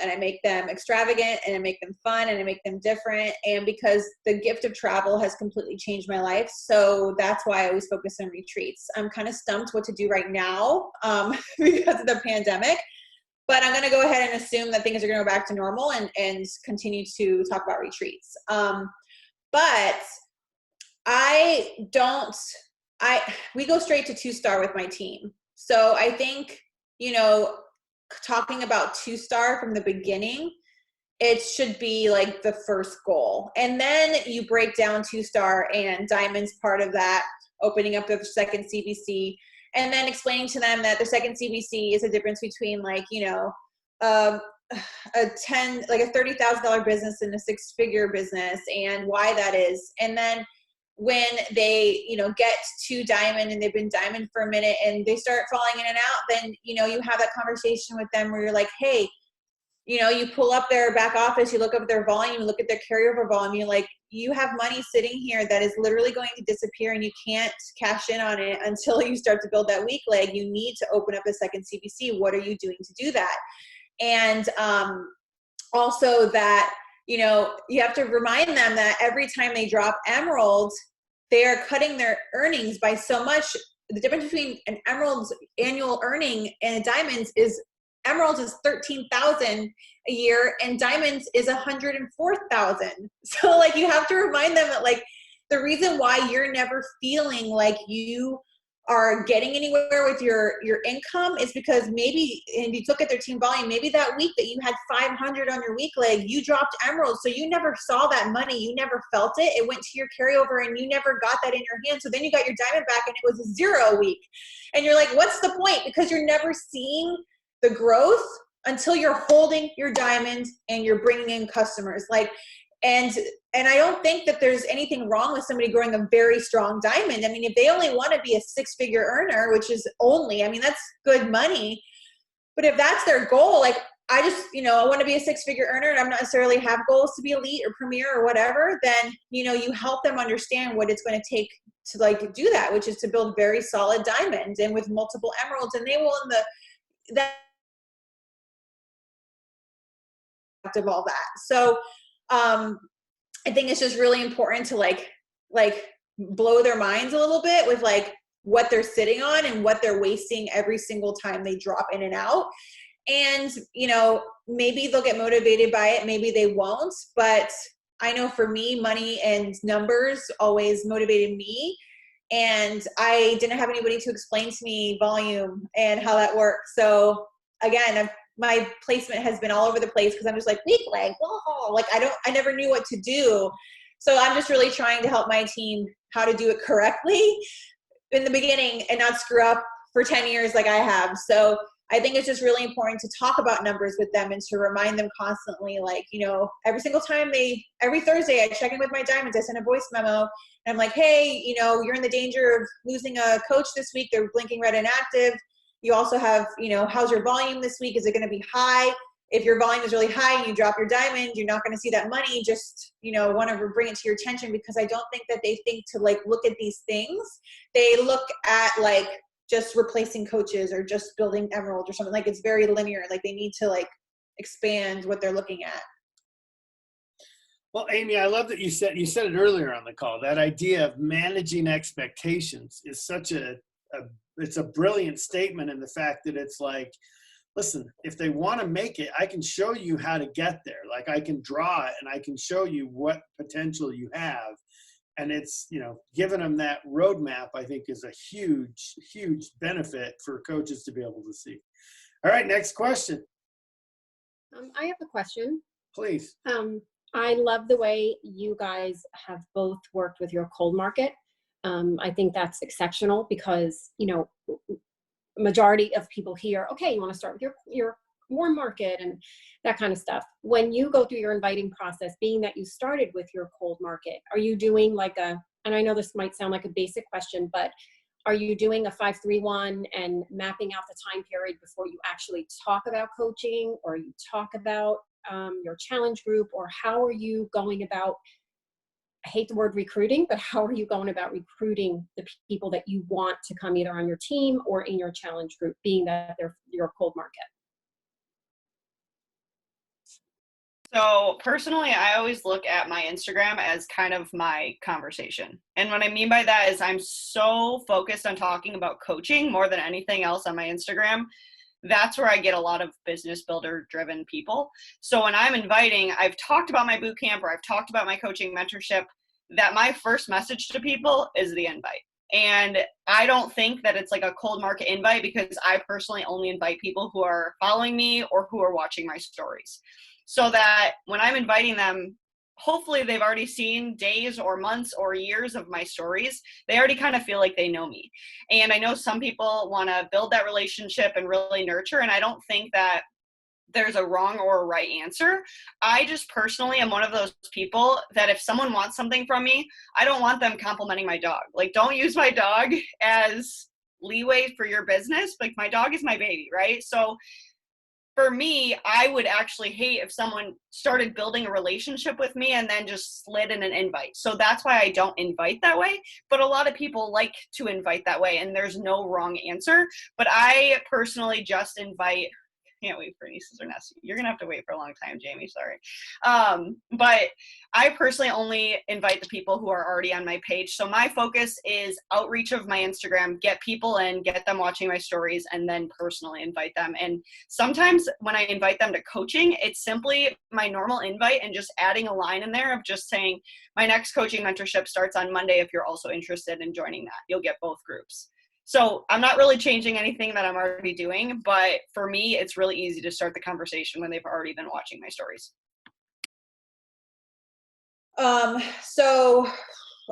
Speaker 3: and I make them extravagant and I make them fun and I make them different. And because the gift of travel has completely changed my life. So that's why I always focus on retreats. I'm kind of stumped what to do right now because of the pandemic, but I'm going to go ahead and assume that things are going to go back to normal and continue to talk about retreats. But we go straight to 2-star with my team. So I think, you know, talking about 2-star from the beginning, it should be like the first goal. And then you break down 2-star and diamond's part of that, opening up the second CBC, and then explaining to them that the second CBC is a difference between like, you know, a $30,000 business and a 6-figure business and why that is. And then when they, you know, get to diamond and they've been diamond for a minute and they start falling in and out, then, you know, you have that conversation with them where you're like, hey, you know, you pull up their back office, you look up their volume, you look at their carryover volume, you're like, you have money sitting here that is literally going to disappear and you can't cash in on it until you start to build that weak leg. You need to open up a second CBC. What are you doing to do that? And also that, you know, you have to remind them that every time they drop emeralds, they are cutting their earnings by so much. The difference between an emerald's annual earning and a diamond's is emeralds is $13,000 a year and diamonds is $104,000. So like you have to remind them that like the reason why you're never feeling like you are getting anywhere with your income is because maybe, and you look at their team volume, maybe that week that you had 500 on your weak leg, you dropped emeralds. So you never saw that money. You never felt it. It went to your carryover and you never got that in your hand. So then you got your diamond back and it was a 0 a week. And you're like, what's the point? Because you're never seeing the growth until you're holding your diamond and you're bringing in customers. Like, and I don't think that there's anything wrong with somebody growing a very strong diamond. I mean, if they only want to be a 6-figure earner, which is only, I mean, that's good money. But if that's their goal, like I just, you know, I want to be a 6-figure earner and I'm not necessarily have goals to be elite or premier or whatever, then, you know, you help them understand what it's going to take to like do that, which is to build very solid diamonds and with multiple emeralds. And they will that of all that. So I think it's just really important to like blow their minds a little bit with like what they're sitting on and what they're wasting every single time they drop in and out. And, you know, maybe they'll get motivated by it, maybe they won't, but I know for me, money and numbers always motivated me. And I didn't have anybody to explain to me volume and how that works. So again, my placement has been all over the place because I'm just like weak leg, whoa, like I never knew what to do. So I'm just really trying to help my team how to do it correctly in the beginning and not screw up for 10 years like I have. So I think it's just really important to talk about numbers with them and to remind them constantly, like, you know, every Thursday I check in with my diamonds. I send a voice memo and I'm like, hey, you know, you're in the danger of losing a coach this week. They're blinking red and active. You also have, you know, how's your volume this week? Is it going to be high? If your volume is really high and you drop your diamond, you're not going to see that money. Just, you know, want to bring it to your attention, because I don't think that they think to like look at these things. They look at like just replacing coaches or just building emerald or something. Like it's very linear. Like they need to like expand what they're looking at.
Speaker 1: Well, Amy, I love that you said it earlier on the call. That idea of managing expectations is such it's a brilliant statement in the fact that it's like, listen, if they want to make it, I can show you how to get there. Like I can draw it and I can show you what potential you have. And it's, you know, giving them that roadmap, I think is a huge, huge benefit for coaches to be able to see. All right, next question.
Speaker 8: I have a question.
Speaker 1: Please.
Speaker 8: I love the way you guys have both worked with your cold market. I think that's exceptional because, you know, majority of people hear, okay, you want to start with your warm market and that kind of stuff. When you go through your inviting process, being that you started with your cold market, are you doing like and I know this might sound like a basic question, but are you doing a 5-3-1 and mapping out the time period before you actually talk about coaching, or you talk about your challenge group, or how are you going about, I hate the word recruiting, but how are you going about recruiting the people that you want to come either on your team or in your challenge group, being that they're your cold market?
Speaker 2: So personally, I always look at my Instagram as kind of my conversation. And what I mean by that is I'm so focused on talking about coaching more than anything else on my Instagram. That's where I get a lot of business builder driven people. So when I'm inviting, I've talked about my boot camp or I've talked about my coaching mentorship, that my first message to people is the invite. And I don't think that it's like a cold market invite, because I personally only invite people who are following me or who are watching my stories. So that when I'm inviting them, hopefully they've already seen days or months or years of my stories. They already kind of feel like they know me. And I know some people want to build that relationship and really nurture. And I don't think that there's a wrong or a right answer. I just personally am one of those people that if someone wants something from me, I don't want them complimenting my dog. Like, don't use my dog as leeway for your business. Like, my dog is my baby, right? So for me, I would actually hate if someone started building a relationship with me and then just slid in an invite. So that's why I don't invite that way. But a lot of people like to invite that way, and there's no wrong answer. But I personally just invite. Can't wait for nieces or nephews. You're gonna have to wait for a long time, Jamie. Sorry. But I personally only invite the people who are already on my page. So my focus is outreach of my Instagram, get people in, get them watching my stories, and then personally invite them. And sometimes when I invite them to coaching, it's simply my normal invite and just adding a line in there of just saying, my next coaching mentorship starts on Monday. If you're also interested in joining that, you'll get both groups. So I'm not really changing anything that I'm already doing, but for me, it's really easy to start the conversation when they've already been watching my stories.
Speaker 3: So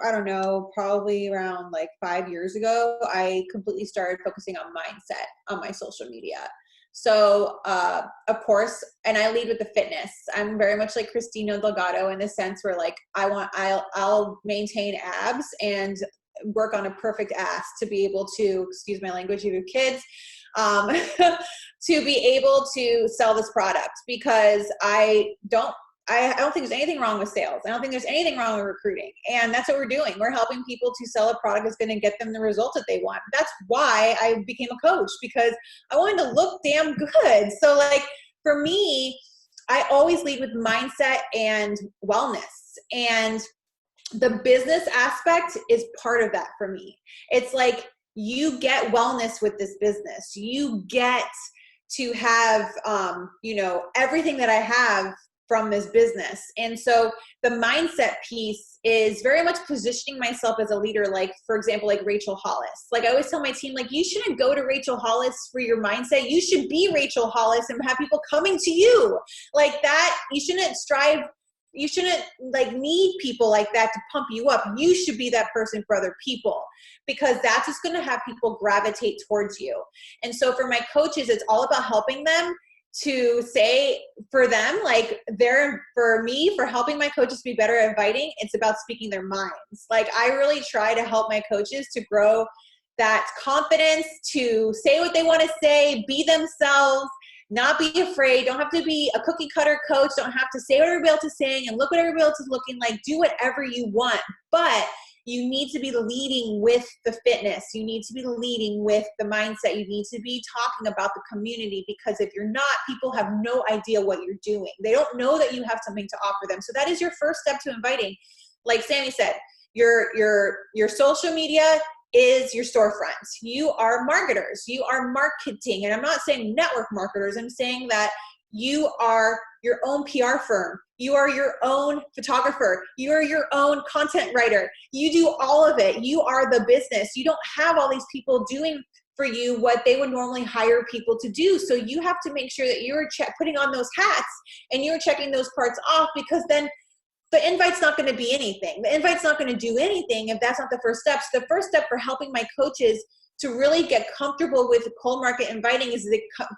Speaker 3: I don't know, probably around like 5 years ago, I completely started focusing on mindset on my social media. So, of course, and I lead with the fitness. I'm very much like Christina Delgado in the sense where like, I'll maintain abs and work on a perfect ass to be able to, excuse my language, you have kids, to be able to sell this product, because I don't think there's anything wrong with sales. I don't think there's anything wrong with recruiting. And that's what we're doing. We're helping people to sell a product that's going to get them the results that they want. That's why I became a coach, because I wanted to look damn good. So like for me, I always lead with mindset and wellness. And the business aspect is part of that for me. It's like, you get wellness with this business. You get to have, everything that I have from this business. And so the mindset piece is very much positioning myself as a leader. Like, for example, like Rachel Hollis. Like, I always tell my team, like, you shouldn't go to Rachel Hollis for your mindset. You should be Rachel Hollis and have people coming to you like that. You shouldn't like need people like that to pump you up. You should be that person for other people, because that's just going to have people gravitate towards you. And so for my coaches, it's all about helping them to say, for them, like, for helping my coaches be better at inviting, it's about speaking their minds. Like, I really try to help my coaches to grow that confidence to say what they want to say, be themselves, not be afraid. Don't have to be a cookie cutter coach. Don't have to say what everybody else is saying and look what everybody else is looking like. Do whatever you want, but you need to be leading with the fitness. You need to be leading with the mindset. You need to be talking about the community, because if you're not, people have no idea what you're doing. They don't know that you have something to offer them. So that is your first step to inviting. Like Sami said, your social media is your storefront. You are marketers. You are marketing. And I'm not saying network marketers. I'm saying that you are your own PR firm. You are your own photographer. You are your own content writer. You do all of it. You are the business. You don't have all these people doing for you what they would normally hire people to do. So you have to make sure that you're putting on those hats and you're checking those parts off, because then the invite's not going to be anything. The invite's not going to do anything if that's not the first step. So the first step for helping my coaches to really get comfortable with cold market inviting is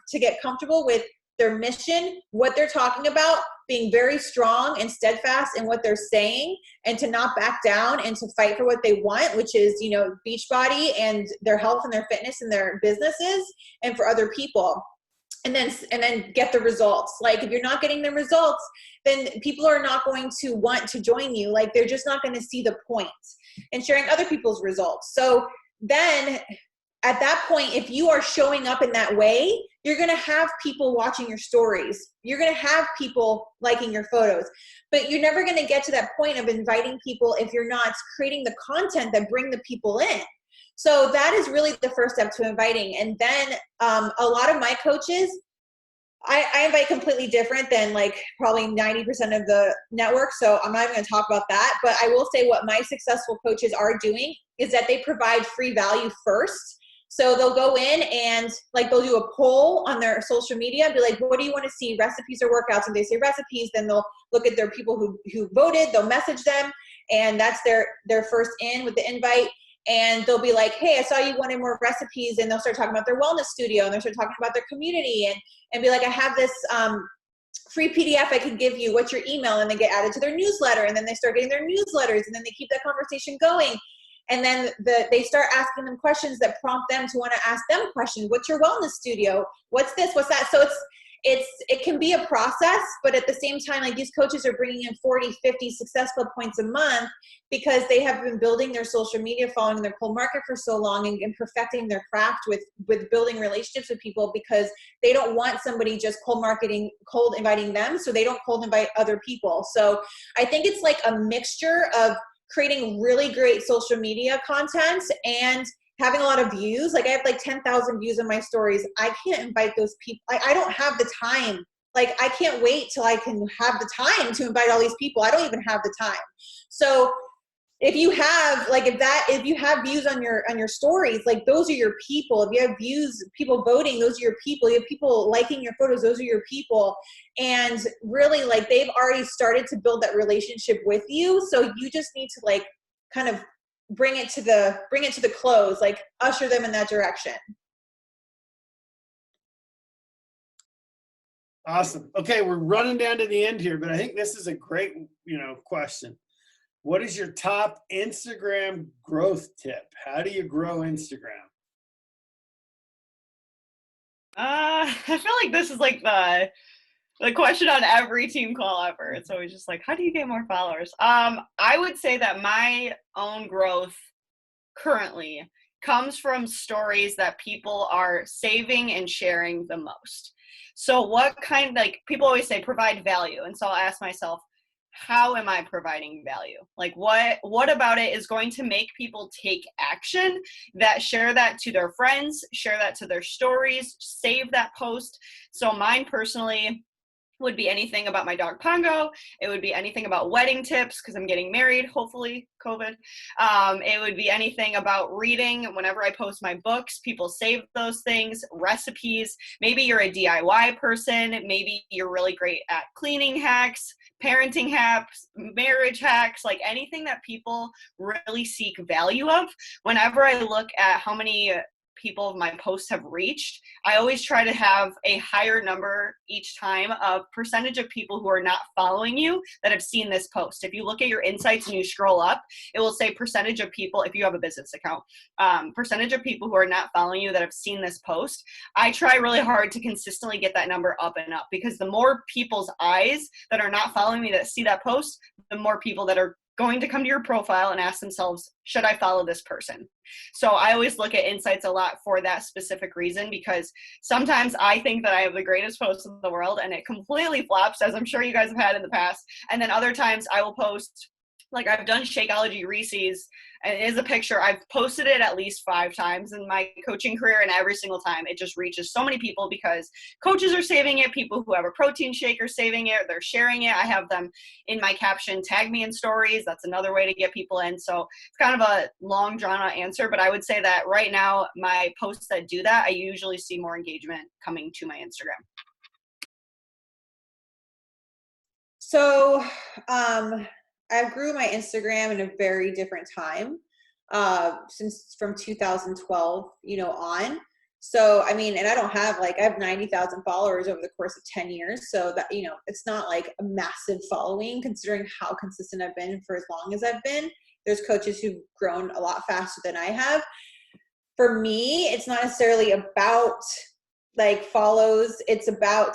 Speaker 3: to get comfortable with their mission, what they're talking about, being very strong and steadfast in what they're saying, and to not back down and to fight for what they want, which is, Beachbody and their health and their fitness and their businesses, and for other people. And then get the results. Like, if you're not getting the results, then people are not going to want to join you. Like, they're just not going to see the point in sharing other people's results. So then at that point, if you are showing up in that way, you're going to have people watching your stories. You're going to have people liking your photos, but you're never going to get to that point of inviting people if you're not creating the content that bring the people in. So that is really the first step to inviting. And then a lot of my coaches, I invite completely different than like probably 90% of the network. So I'm not even going to talk about that. But I will say what my successful coaches are doing is that they provide free value first. So they'll go in and like they'll do a poll on their social media and be like, what do you want to see, recipes or workouts? And they say recipes, then they'll look at their people who voted, they'll message them, and that's their first in with the invite. And they'll be like, hey, I saw you wanted more recipes. And they'll start talking about their wellness studio, and they'll start talking about their community, and be like, I have this free PDF I can give you. What's your email? And they get added to their newsletter, and then they start getting their newsletters, and then they keep that conversation going. And then they start asking them questions that prompt them to want to ask them questions. What's your wellness studio? What's this? What's that? So it can be a process, but at the same time, like these coaches are bringing in 40, 50 successful points a month because they have been building their social media following in their cold market for so long, and perfecting their craft with building relationships with people, because they don't want somebody just cold inviting them. So they don't cold invite other people. So I think it's like a mixture of creating really great social media content and having a lot of views. Like I have like 10,000 views on my stories. I can't invite those people. I don't have the time. Like I can't wait till I can have the time to invite all these people. I don't even have the time. So if you have if you have views on your stories, like those are your people. If you have views, people voting, those are your people. You have people liking your photos, those are your people. And really, like they've already started to build that relationship with you. So you just need to like kind of bring it to the close, like usher them in that direction.
Speaker 1: Awesome. Okay, we're running down to the end here, but I think this is a great, question. What is your top Instagram growth tip? How do you grow Instagram?
Speaker 2: I feel like this is like the question on every team call ever. It's always just like, how do you get more followers? I would say that my own growth currently comes from stories that people are saving and sharing the most. So what kind, like people always say provide value. And so I'll ask myself, how am I providing value? Like what about it is going to make people take action, that share that to their friends, share that to their stories, save that post. So mine personally would be anything about my dog Pongo. It would be anything about wedding tips because I'm getting married, hopefully COVID. It would be anything about reading. Whenever I post my books, people save those things, recipes. Maybe you're a DIY person. Maybe you're really great at cleaning hacks, parenting hacks, marriage hacks, like anything that people really seek value of. Whenever I look at how many people my posts have reached, I always try to have a higher number each time of percentage of people who are not following you that have seen this post. If you look at your insights and you scroll up, it will say percentage of people, if you have a business account, percentage of people who are not following you that have seen this post. I try really hard to consistently get that number up and up, because the more people's eyes that are not following me that see that post, the more people that are going to come to your profile and ask themselves, should I follow this person? So I always look at insights a lot for that specific reason, because sometimes I think that I have the greatest post in the world and it completely flops, as I'm sure you guys have had in the past. And then other times I will post, like I've done Shakeology Reese's, and it is a picture. I've posted it at least 5 times in my coaching career, and every single time it just reaches so many people because coaches are saving it. People who have a protein shake are saving it. They're sharing it. I have them in my caption, tag me in stories. That's another way to get people in. So it's kind of a long drawn out answer, but I would say that right now my posts that do that, I usually see more engagement coming to my Instagram.
Speaker 3: So, I grew my Instagram in a very different time, since from 2012, on. So, I mean, and I don't have I have 90,000 followers over the course of 10 years. So that, it's not like a massive following considering how consistent I've been for as long as I've been. There's coaches who've grown a lot faster than I have. For me, it's not necessarily about follows. It's about,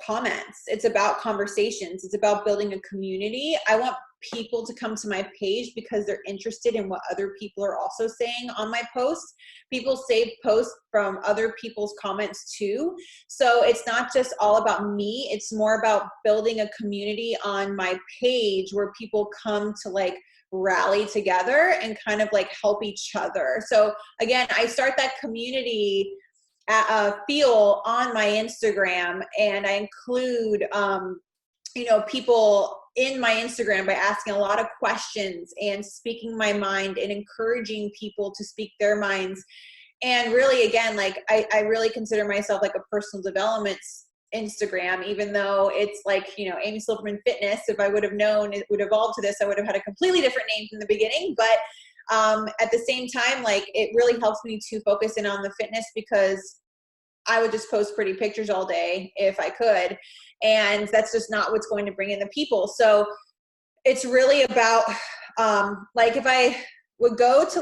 Speaker 3: comments. It's about conversations. It's about building a community. I want people to come to my page because they're interested in what other people are also saying on my posts. People save posts from other people's comments too. So it's not just all about me. It's more about building a community on my page where people come to rally together and kind of help each other. So again, I start that community feel on my Instagram, and I include, people in my Instagram by asking a lot of questions and speaking my mind and encouraging people to speak their minds. And really, again, I really consider myself a personal development Instagram, even though it's Amy Silverman Fitness. If I would have known it would evolve to this, I would have had a completely different name from the beginning. But at the same time, it really helps me to focus in on the fitness, because I would just post pretty pictures all day if I could. And that's just not what's going to bring in the people. So it's really about, if I would go to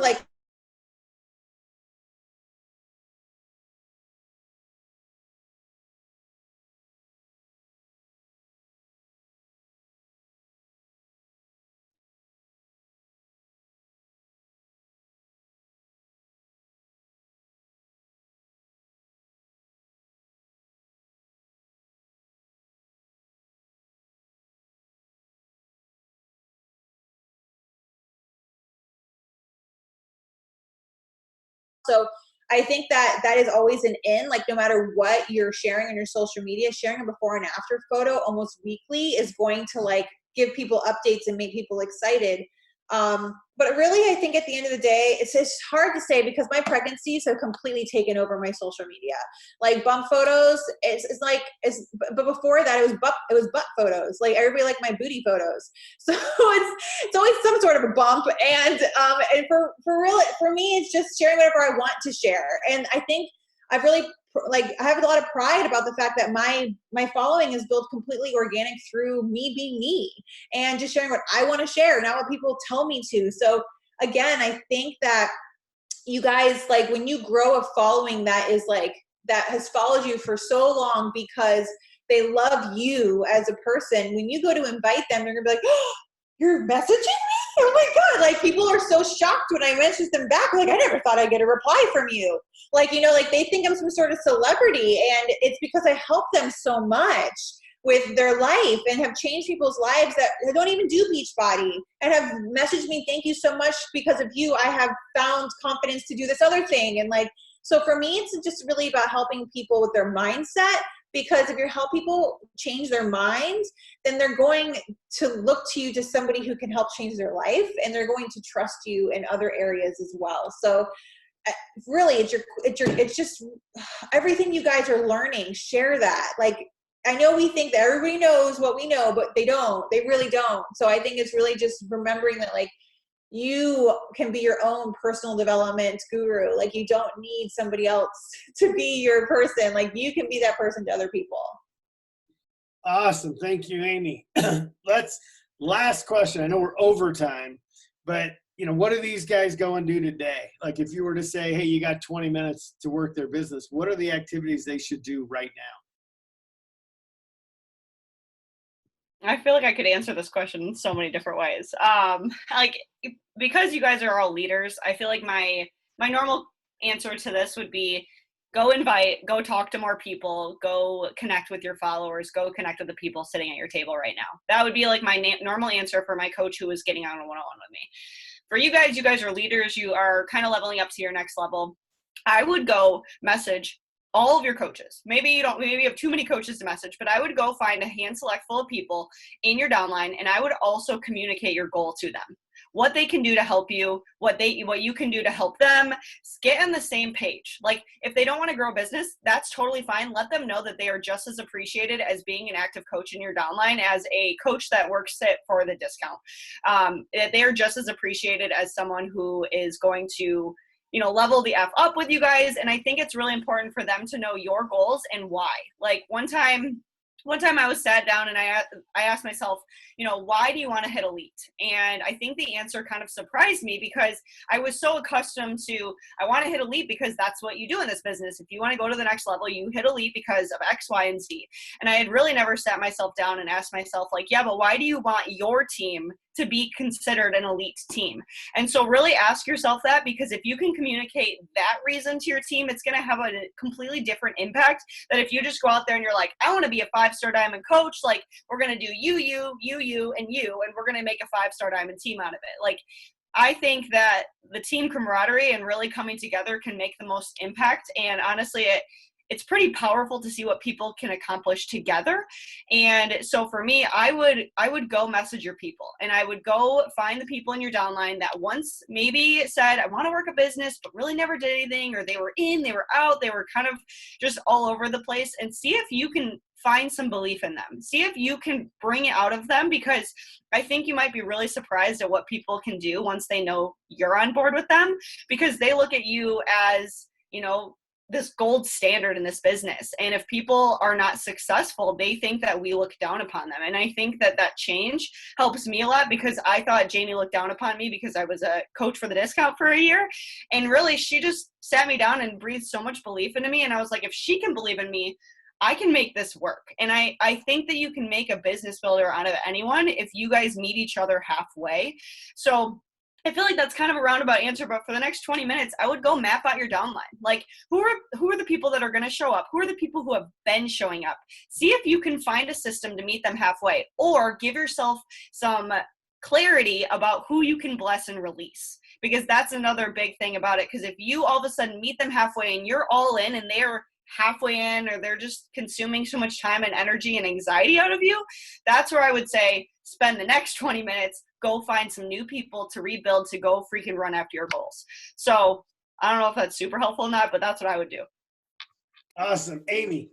Speaker 3: So I think that is always an in, no matter what you're sharing on your social media, sharing a before and after photo almost weekly is going to give people updates and make people excited. But really, I think at the end of the day, it's just hard to say because my pregnancies have completely taken over my social media. Bump photos, but before that, it was butt photos. Everybody liked my booty photos. So it's always some sort of a bump. And for me, it's just sharing whatever I want to share. And I think I've really I have a lot of pride about the fact that my following is built completely organic through me being me and just sharing what I want to share, not what people tell me to. So again, I think that you guys, when you grow a following that is that has followed you for so long because they love you as a person, when you go to invite them, they're gonna be like, oh, you're messaging me? Oh my God, like people are so shocked when I message them back. Like, I never thought I'd get a reply from you. Like, you know, like they think I'm some sort of celebrity, and it's because I help them so much with their life and have changed people's lives that don't even do Beachbody and have messaged me, thank you so much, because of you, I have found confidence to do this other thing. And like, so for me, it's just really about helping people with their mindset, because if you help people change their minds, then they're going to look to you, to somebody who can help change their life, and they're going to trust you in other areas as well. So really, it's just everything you guys are learning, share that. Like, I know we think that everybody knows what we know, but they really don't. So I think it's really just remembering that, like, you can be your own personal development guru. Like, you don't need somebody else to be your person. Like, you can be that person to other people.
Speaker 1: Awesome. Thank you, Amy. Last question. I know we're over time, but you know, what do these guys go and do today? Like, if you were to say, hey, you got 20 minutes to work their business, what are the activities they should do right now?
Speaker 2: I feel like I could answer this question in so many different ways. Like, because you guys are all leaders, I feel like my normal answer to this would be go talk to more people, go connect with your followers, go connect with the people sitting at your table right now. That would be like my normal answer for my coach who was getting on a one-on-one with me. For you guys are leaders. You are kind of leveling up to your next level. I would go message all of your coaches. Maybe you have too many coaches to message, but I would go find a hand select full of people in your downline, and I would also communicate your goal to them. What they can do to help you, what you can do to help them. Get on the same page. Like, if they don't want to grow a business, that's totally fine. Let them know that they are just as appreciated as being an active coach in your downline as a coach that works it for the discount. They are just as appreciated as someone who is going to, you know, level the F up with you guys. And I think it's really important for them to know your goals and why. Like, one time I was sat down and I asked myself, you know, why do you want to hit elite? And I think the answer kind of surprised me, because I was so accustomed to, I want to hit elite because that's what you do in this business. If you want to go to the next level, you hit elite because of X, Y, and Z. And I had really never sat myself down and asked myself, like, yeah, but why do you want your team to be considered an elite team? And so really ask yourself that, because if you can communicate that reason to your team, it's going to have a completely different impact than if you just go out there and you're like, I want to be a 5-star diamond coach. Like, we're going to do you, and you, and we're going to make a 5-star diamond team out of it. Like, I think that the team camaraderie and really coming together can make the most impact. And honestly, it's pretty powerful to see what people can accomplish together. And so for me, I would go message your people, and I would go find the people in your downline that once maybe said, I want to work a business, but really never did anything, or they were in, they were out, they were kind of just all over the place, and see if you can find some belief in them. See if you can bring it out of them, because I think you might be really surprised at what people can do once they know you're on board with them, because they look at you as, you know, this gold standard in this business. And if people are not successful, they think that we look down upon them. And I think that change helps me a lot, because I thought Jamie looked down upon me because I was a coach for the discount for a year. And really, she just sat me down and breathed so much belief into me. And I was like, if she can believe in me, I can make this work. And I think that you can make a business builder out of anyone if you guys meet each other halfway. So I feel like that's kind of a roundabout answer, but for the next 20 minutes, I would go map out your downline. Like, who are the people that are going to show up? Who are the people who have been showing up? See if you can find a system to meet them halfway, or give yourself some clarity about who you can bless and release, because that's another big thing about it. Because if you all of a sudden meet them halfway and you're all in and they're halfway in, or they're just consuming so much time and energy and anxiety out of you, that's where I would say spend the next 20 minutes, go find some new people to rebuild, to go freaking run after your goals. So I don't know if that's super helpful or not, but that's what I would do.
Speaker 1: Awesome. Amy.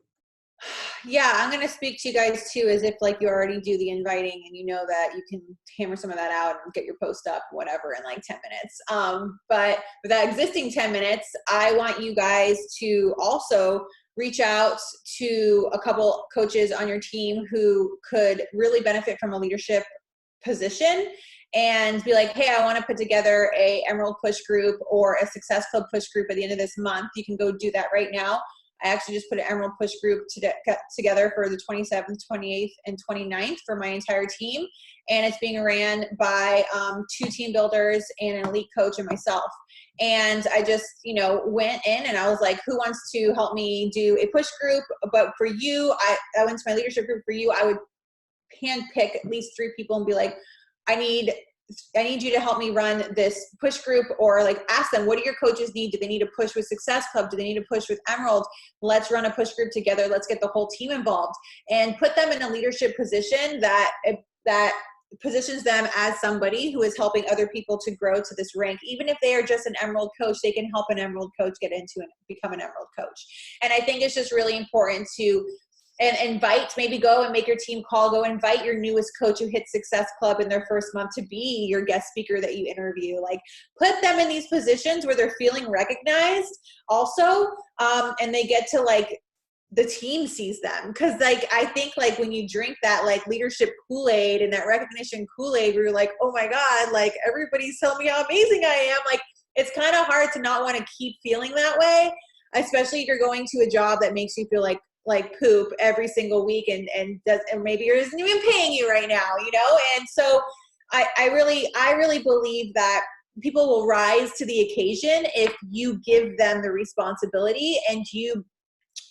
Speaker 3: Yeah, I'm going to speak to you guys too, as if like you already do the inviting and you know that you can hammer some of that out and get your post up, whatever, in like 10 minutes. But for that existing 10 minutes, I want you guys to also reach out to a couple coaches on your team who could really benefit from a leadership position, and be like, hey, I want to put together a Emerald Push group or a Success Club Push group at the end of this month. You can go do that right now. I actually just put an Emerald Push group together for the 27th, 28th, and 29th for my entire team. And it's being ran by 2 team builders and an elite coach and myself. And I just, went in and I was like, who wants to help me do a push group? But for you, I went to my leadership group. For you, I would handpick at least 3 people and be like, I need you to help me run this push group, or like ask them, what do your coaches need? Do they need a push with Success Club? Do they need a push with Emerald? Let's run a push group together. Let's get the whole team involved and put them in a leadership position that positions them as somebody who is helping other people to grow to this rank. Even if they are just an Emerald coach, they can help an Emerald coach get into and become an Emerald coach. And I think it's just really important to maybe go and make your team call, go invite your newest coach who hit Success Club in their first month to be your guest speaker that you interview. Like, put them in these positions where they're feeling recognized also, and they get to, like, the team sees them. Cause like, I think like when you drink that like leadership Kool-Aid and that recognition Kool-Aid, where you're like, oh my God, like everybody's telling me how amazing I am. Like, it's kind of hard to not want to keep feeling that way, especially if you're going to a job that makes you feel like poop every single week and maybe isn't even paying you right now, And so I really believe that people will rise to the occasion if you give them the responsibility and you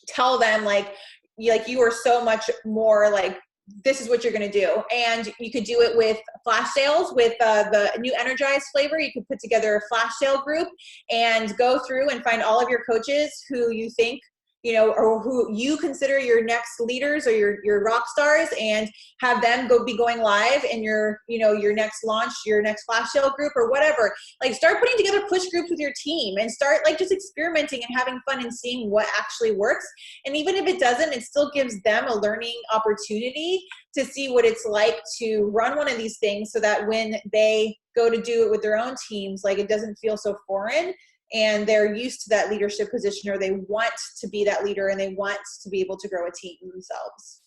Speaker 3: tell them like you are so much more, like, this is what you're going to do. And you could do it with flash sales with the new Energized flavor. You could put together a flash sale group and go through and find all of your coaches who you think, or who you consider your next leaders or your rock stars, and have them be going live in your next launch, your next flash sale group or whatever. Like, start putting together push groups with your team and start like just experimenting and having fun and seeing what actually works. And even if it doesn't, it still gives them a learning opportunity to see what it's like to run one of these things, so that when they go to do it with their own teams, like, it doesn't feel so foreign. And they're used to that leadership position, or they want to be that leader and they want to be able to grow a team themselves.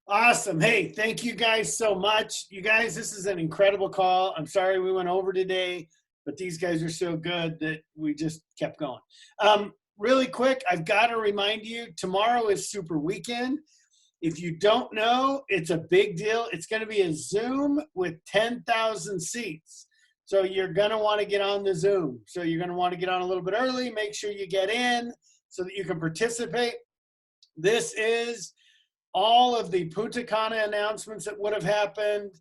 Speaker 1: Awesome. Hey, thank you guys so much. You guys, this is an incredible call. I'm sorry we went over today, but these guys are so good that we just kept going. Really quick, I've got to remind you, tomorrow is Super Weekend. If you don't know, it's a big deal. It's going to be a Zoom with 10,000 seats. So you're going to want to get on the Zoom. So you're going to want to get on a little bit early, make sure you get in so that you can participate. This is all of the Punta Cana announcements that would have happened.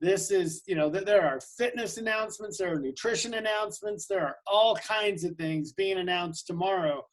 Speaker 1: This is, there are fitness announcements, there are nutrition announcements, there are all kinds of things being announced tomorrow.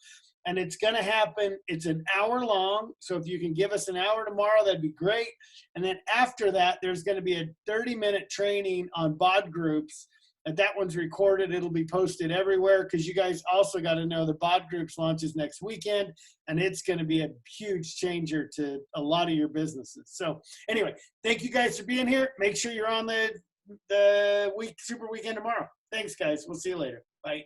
Speaker 1: And it's going to happen. It's an hour long. So if you can give us an hour tomorrow, that'd be great. And then after that, there's going to be a 30-minute training on BOD groups. And that one's recorded. It'll be posted everywhere, because you guys also got to know the BOD groups launches next weekend, and it's going to be a huge changer to a lot of your businesses. So anyway, thank you guys for being here. Make sure you're on the Super Weekend tomorrow. Thanks, guys. We'll see you later. Bye.